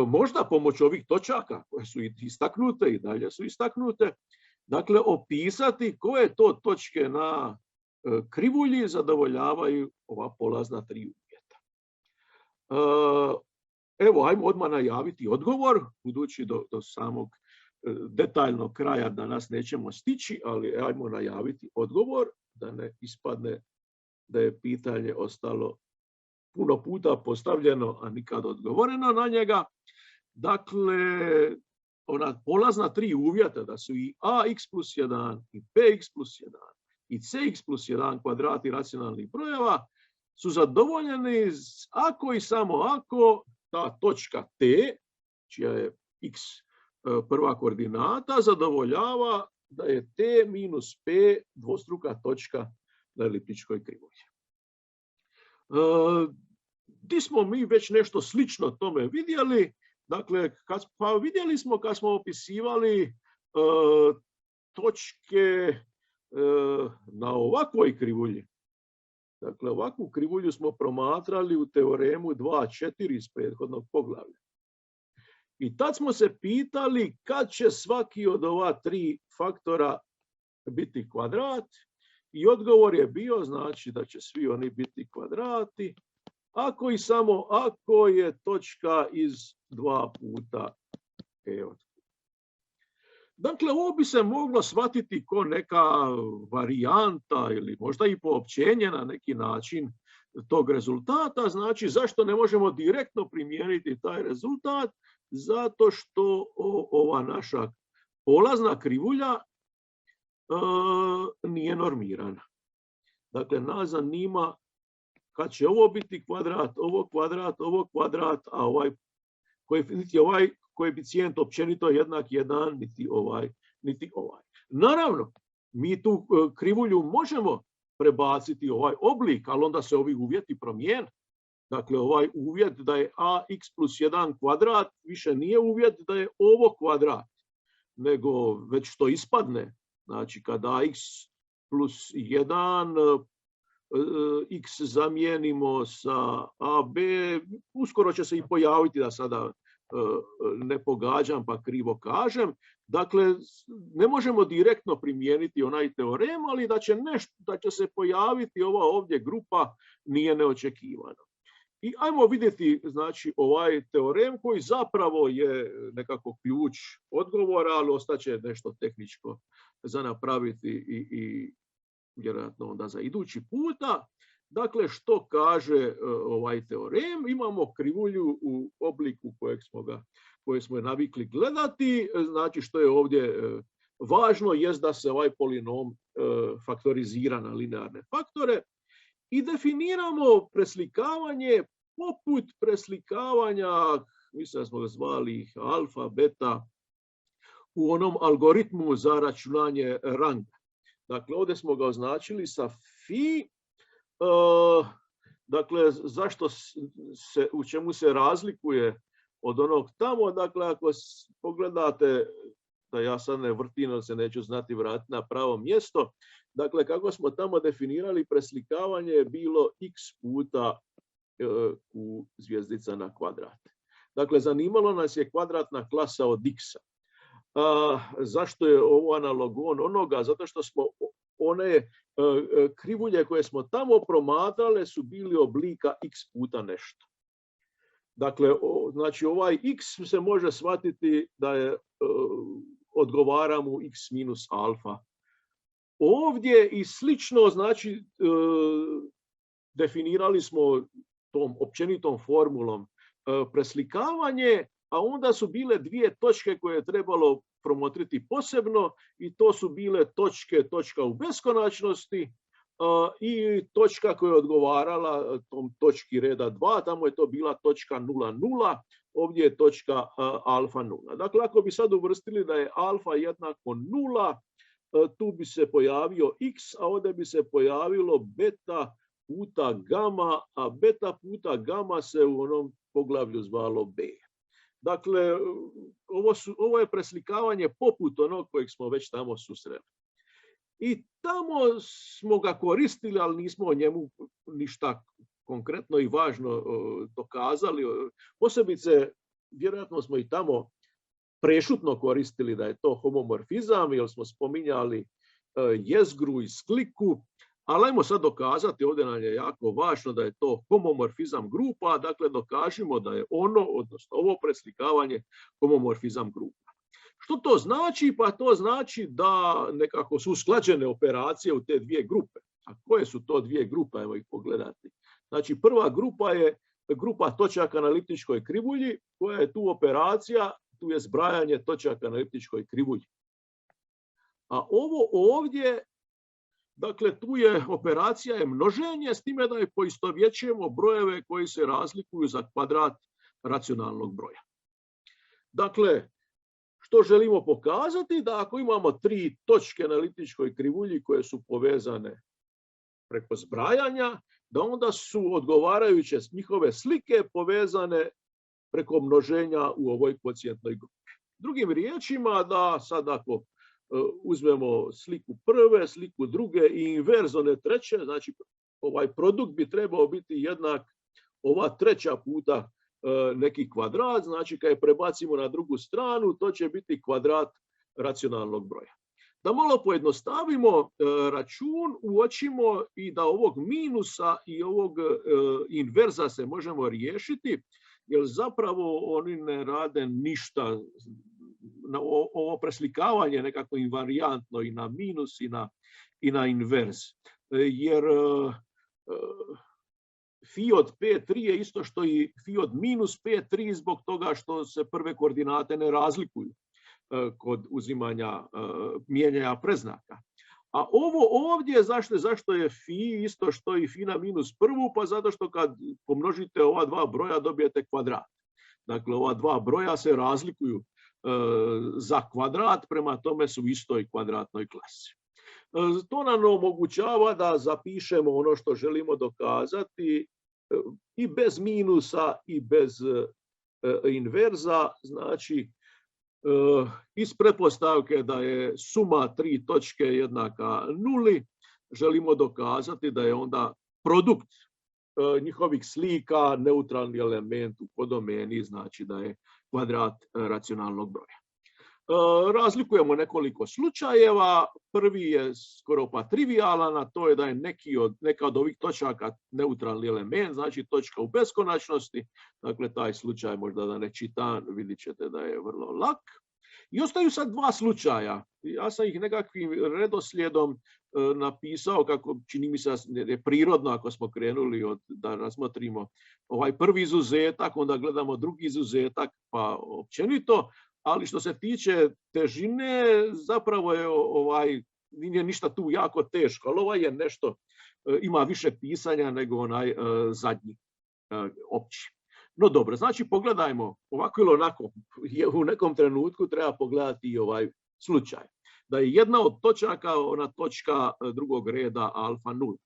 možda pomoću ovih točaka koje su istaknute i dalje su istaknute, dakle, opisati koje to točke na krivulji zadovoljavaju ova polazna tri uvjeta. Evo, ajmo odmah najaviti odgovor, budući do samog detaljnog kraja danas nećemo stići, ali ajmo najaviti odgovor, da ne ispadne da je pitanje ostalo puno puta postavljeno, a nikad odgovoreno na njega. Dakle, ona polazna tri uvjeta, da su i ax plus 1, i px plus 1, i cx plus 1 kvadrati racionalnih brojeva, su zadovoljeni ako i samo ako ta točka T, čija je x prva koordinata, zadovoljava da je T minus P dvostruka točka na eliptičkoj krivulji. Di smo mi već nešto slično tome vidjeli? Dakle, vidjeli smo kad smo opisivali točke na ovakvoj krivulji. Dakle, ovakvu krivulju smo promatrali u teoremu 2.4 iz prethodnog poglavlja. I tad smo se pitali kad će svaki od ova tri faktora biti kvadrat, i odgovor je bio, znači da će svi oni biti kvadrati, ako i samo ako je točka iz 2 puta E od Q. Dakle, ovo bi se moglo shvatiti kao neka varijanta ili možda i poopćenje na neki način tog rezultata. Znači, zašto ne možemo direktno primijeniti taj rezultat? Zato što ova naša polazna krivulja nije normirana. Dakle, nas zanima kad će ovo biti kvadrat, ovo kvadrat, a ovaj koeficijent općenito jednak 1, niti ovaj. Naravno, mi tu krivulju možemo prebaciti ovaj oblik, ali onda se ovi uvjeti promijene. Dakle, ovaj uvjet da je ax plus 1 kvadrat više nije uvjet da je ovo kvadrat, nego već što ispadne. Znači, kada ax plus 1 x zamijenimo sa ab, uskoro će se i pojaviti, da sada ne pogađam pa krivo kažem. Dakle, ne možemo direktno primijeniti onaj teorem, ali da će se pojaviti ova ovdje grupa nije neočekivano. I ajmo vidjeti, znači, ovaj teorem koji zapravo je nekako ključ odgovora, ali ostaće nešto tehničko za napraviti i vjerojatno onda za idući puta. Dakle, što kaže ovaj teorem? Imamo krivulju u obliku koje smo navikli gledati. Znači, što je ovdje važno jest da se ovaj polinom faktorizira na linearne faktore i definiramo preslikavanje poput preslikavanja, mislim da smo ga zvali ih alfa, beta, u onom algoritmu za računanje ranga. Dakle, ovdje smo ga označili sa fi. Dakle, u čemu se razlikuje od onog tamo? Dakle, ako pogledate, da ja sad ne vrtim, ali se neću znati vratiti na pravo mjesto. Dakle, kako smo tamo definirali preslikavanje je bilo x puta q zvjezdica na kvadrat. Dakle, zanimalo nas je kvadratna klasa od x-a. Zašto je ovo analogon onoga? Zato što smo one krivulje koje smo tamo promatrale su bili oblika x puta nešto. Dakle, znači ovaj x se može shvatiti da je odgovara mu x minus alfa. Ovdje i slično, znači, definirali smo tom općenitom formulom preslikavanje, a onda su bile dvije točke koje je trebalo promotriti posebno i to su bile točka u beskonačnosti i točka koja je odgovarala tom točki reda 2, tamo je to bila točka 0,0, ovdje je točka alfa 0. Dakle, ako bi sad uvrstili da je alfa jednako 0, tu bi se pojavio x, a ovdje bi se pojavilo beta puta gama, a beta puta gama se u onom poglavlju zvalo b. Dakle, ovo je preslikavanje poput onog kojeg smo već tamo susreli. I tamo smo ga koristili, ali nismo o njemu ništa konkretno i važno dokazali. Posebice, vjerojatno smo i tamo prešutno koristili da je to homomorfizam, jer smo spominjali jezgru i sliku, ali ajmo sad dokazati, ovdje nam je jako važno da je to homomorfizam grupa, dakle dokažimo da je ono, odnosno ovo preslikavanje, homomorfizam grupa. Što to znači? Pa to znači da nekako su usklađene operacije u te dvije grupe. A koje su to dvije grupe? Evo ih pogledati. Znači, prva grupa je grupa točaka na eliptičkoj krivulji, koja je tu operacija, tu je zbrajanje točaka na eliptičkoj krivulji. A ovo ovdje, dakle, tu je operacija je množenje, s time da je poistovjećujemo brojeve koji se razlikuju za kvadrat racionalnog broja. Dakle, što želimo pokazati? Da ako imamo tri točke na eliptičkoj krivulji koje su povezane preko zbrajanja, da onda su odgovarajuće njihove slike povezane preko množenja u ovoj kvocijentnoj grupi. Drugim riječima, da sad ako uzmemo sliku prve, sliku druge i inverzone treće, znači ovaj produkt bi trebao biti jednak ova treća puta neki kvadrat, znači kad je prebacimo na drugu stranu, to će biti kvadrat racionalnog broja. Da malo pojednostavimo račun, uočimo i da ovog minusa i ovog inverza se možemo riješiti, jer zapravo oni ne rade ništa. Ovo preslikavanje nekako invariantno i na minus i na inverz. Jer phi od P3 je isto što i phi od minus P3 zbog toga što se prve koordinate ne razlikuju kod uzimanja, mijenjanja preznaka. A ovo ovdje, zašto je phi isto što i phi na minus prvu? Pa zato što kad pomnožite ova dva broja dobijete kvadrat. Dakle, ova dva broja se razlikuju za kvadrat, prema tome su u istoj kvadratnoj klasi. To nam omogućava da zapišemo ono što želimo dokazati i bez minusa i bez inverza, znači iz pretpostavke da je suma tri točke jednaka nuli, želimo dokazati da je onda produkt njihovih slika neutralni element u podomeni, znači da je kvadrat racionalnog broja. Razlikujemo nekoliko slučajeva. Prvi je skoro pa trivialan, a to je da je neka od ovih točaka neutralni element, znači točka u beskonačnosti. Dakle, taj slučaj možda da ne čitam, vidjet ćete da je vrlo lak. I ostaju sad dva slučaja. Ja sam ih nekakvim redoslijedom napisao, kako čini mi se je prirodno ako smo krenuli da razmotrimo ovaj prvi izuzetak, onda gledamo drugi izuzetak, pa općenito. Ali što se tiče težine, zapravo je nije ništa tu jako teško, ali ovaj je nešto, ima više pisanja nego onaj zadnji opći. No dobro, znači pogledajmo ovako ili onako, u nekom trenutku treba pogledati i ovaj slučaj. Da je jedna od točaka ona točka drugog reda alfa 0.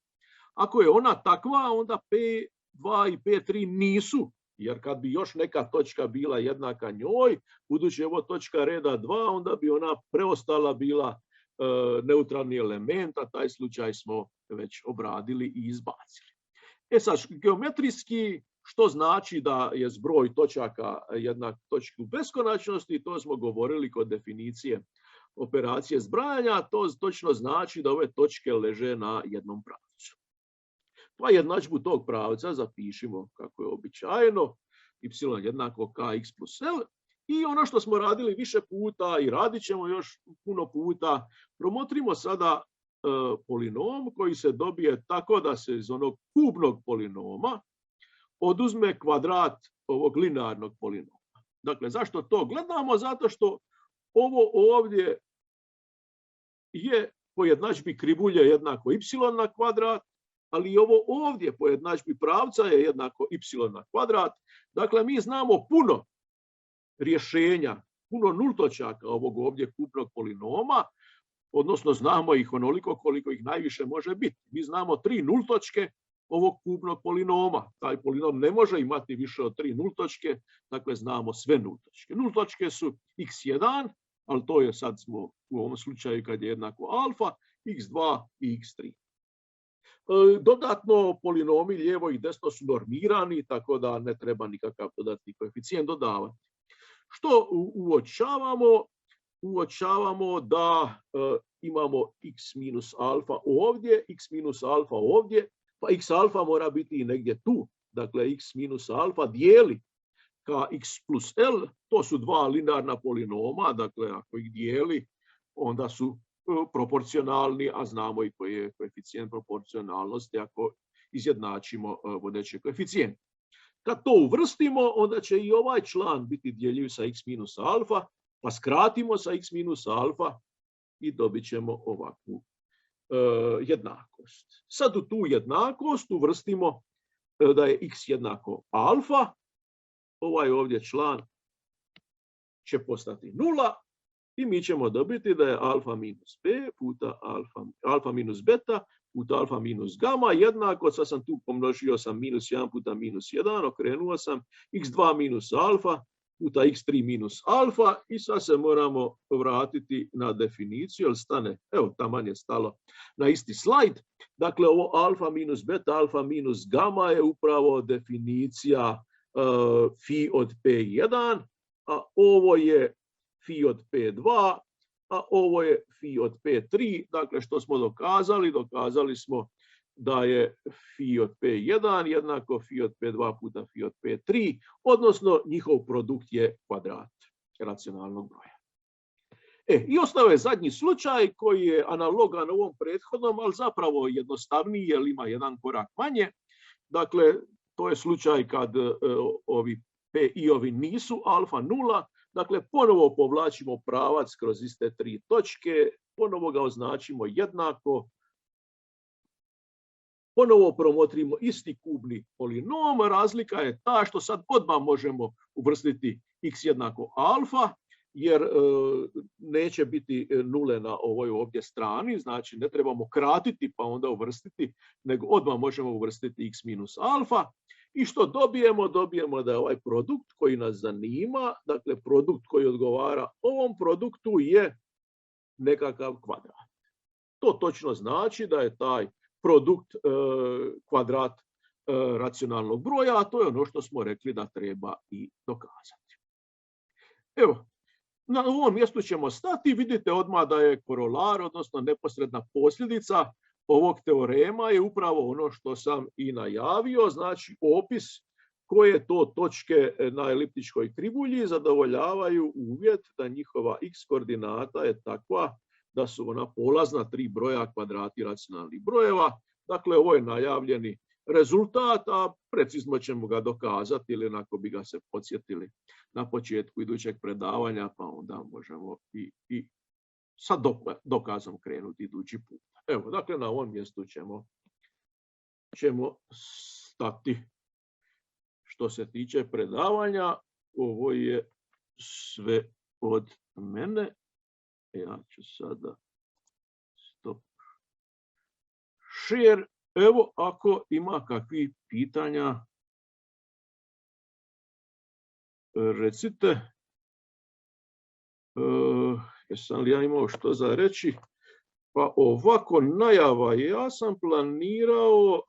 Ako je ona takva, onda P2 i P3 nisu, jer kad bi još neka točka bila jednaka njoj, budući je ovo točka reda 2, onda bi ona preostala bila neutralni element, a taj slučaj smo već obradili i izbacili. Sad, geometrijski, što znači da je zbroj točaka jednak točki u beskonačnosti, to smo govorili kod definicije operacije zbrajanja, to točno znači da ove točke leže na jednom pravcu. Pa jednadžbu tog pravca zapišimo kako je običajno. y jednako kx plus l. I ono što smo radili više puta i radit ćemo još puno puta, promotrimo sada polinom koji se dobije tako da se iz onog kubnog polinoma oduzme kvadrat ovog linearnog polinoma. Dakle, zašto to gledamo? Zato što ovo ovdje je po jednadžbi krivulje jednako y na kvadrat, ali i ovo ovdje po jednadžbi pravca je jednako y na kvadrat. Dakle, mi znamo puno rješenja, puno nultočaka ovog ovdje kubnog polinoma, odnosno znamo ih onoliko koliko ih najviše može biti. Mi znamo 3 nultočke ovog kubnog polinoma. Taj polinom ne može imati više od 3 nultočke, dakle znamo sve nultočke. Nultočke su x1, ali to je sad smo u ovom slučaju kad je jednako alfa, x2 i x3. Dodatno polinomi lijevo i desno su normirani, tako da ne treba nikakav dodatni koeficijent dodavati. Što uočavamo? Uočavamo da imamo x minus alfa ovdje, x minus alfa ovdje, pa x alfa mora biti i negdje tu. Dakle, x minus alfa dijeli ka x plus l, to su dva linearna polinoma, dakle ako ih dijeli, onda su proporcionalni, a znamo i koji je koeficijent proporcionalnosti ako izjednačimo vodeći koeficijent. Kad to uvrstimo, onda će i ovaj član biti djeljiv sa x minus alfa, pa skratimo sa x minus alfa i dobit ćemo ovakvu jednakost. Sad u tu jednakost uvrstimo da je x jednako alfa, ovaj ovdje član će postati 0 i mi ćemo dobiti da je alfa minus b puta alfa minus beta puta alfa minus gama jednako, sad sam tu pomnožio sam minus 1 puta minus 1, okrenuo sam x2 minus alfa puta x3 minus alfa i sad se moramo vratiti na definiciju, jer stane, evo taman je stalo na isti slajd. Dakle, ovo alfa minus beta, alfa minus gama je upravo definicija fi od P1, a ovo je fi od P2, a ovo je fi od P3. Dakle, što smo dokazali? Dokazali smo da je fi od P1 jednako fi od P2 puta fi od P3, odnosno njihov produkt je kvadrat racionalnog broja. I ostao je zadnji slučaj koji je analogan ovom prethodnom, ali zapravo jednostavniji jer ima jedan korak manje. Dakle, to je slučaj kad ovi P i ovi nisu alfa 0. Dakle, ponovo povlačimo pravac kroz iste 3 točke, ponovo ga označimo jednako, ponovo promotrimo isti kubni polinom. Razlika je ta što sad odmah možemo uvrstiti x jednako alfa, jer neće biti nule na ovoj ovdje strani, znači ne trebamo kratiti pa onda uvrstiti, nego odmah možemo uvrstiti x minus alfa. I što dobijemo? Dobijemo da je ovaj produkt koji nas zanima, dakle produkt koji odgovara ovom produktu je nekakav kvadrat. To točno znači da je taj produkt kvadrat racionalnog broja, a to je ono što smo rekli da treba i dokazati. Evo, na ovom mjestu ćemo stati. Vidite odmah da je korolar, odnosno neposredna posljedica ovog teorema je upravo ono što sam i najavio, znači opis koje to točke na eliptičkoj krivulji zadovoljavaju uvjet da njihova x koordinata je takva da su ona polazna 3 broja kvadrati racionalnih brojeva. Dakle, ovo je najavljeni rezultat, a precizno ćemo ga dokazati ili onako bi ga se podsjetili na početku idućeg predavanja, pa onda možemo i sa dokazom krenuti idući put. Evo, dakle, na ovom mjestu ćemo stati. Što se tiče predavanja, ovo je sve od mene. Ja ću sada stop share. Evo, ako ima kakvih pitanja, recite. Jesam li ja imao što za reći? Pa ovako najava. Ja sam planirao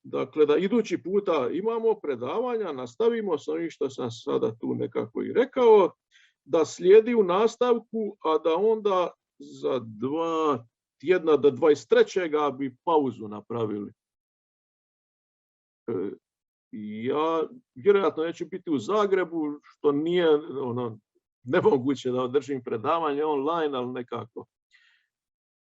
dakle, da idući puta imamo predavanja, nastavimo s ovim što sam sada tu nekako i rekao, da slijedi u nastavku, a da onda za 2 tjedna do 23. bi pauzu napravili. Ja vjerojatno neću biti u Zagrebu, što nije nemoguće da održim predavanje online, ali nekako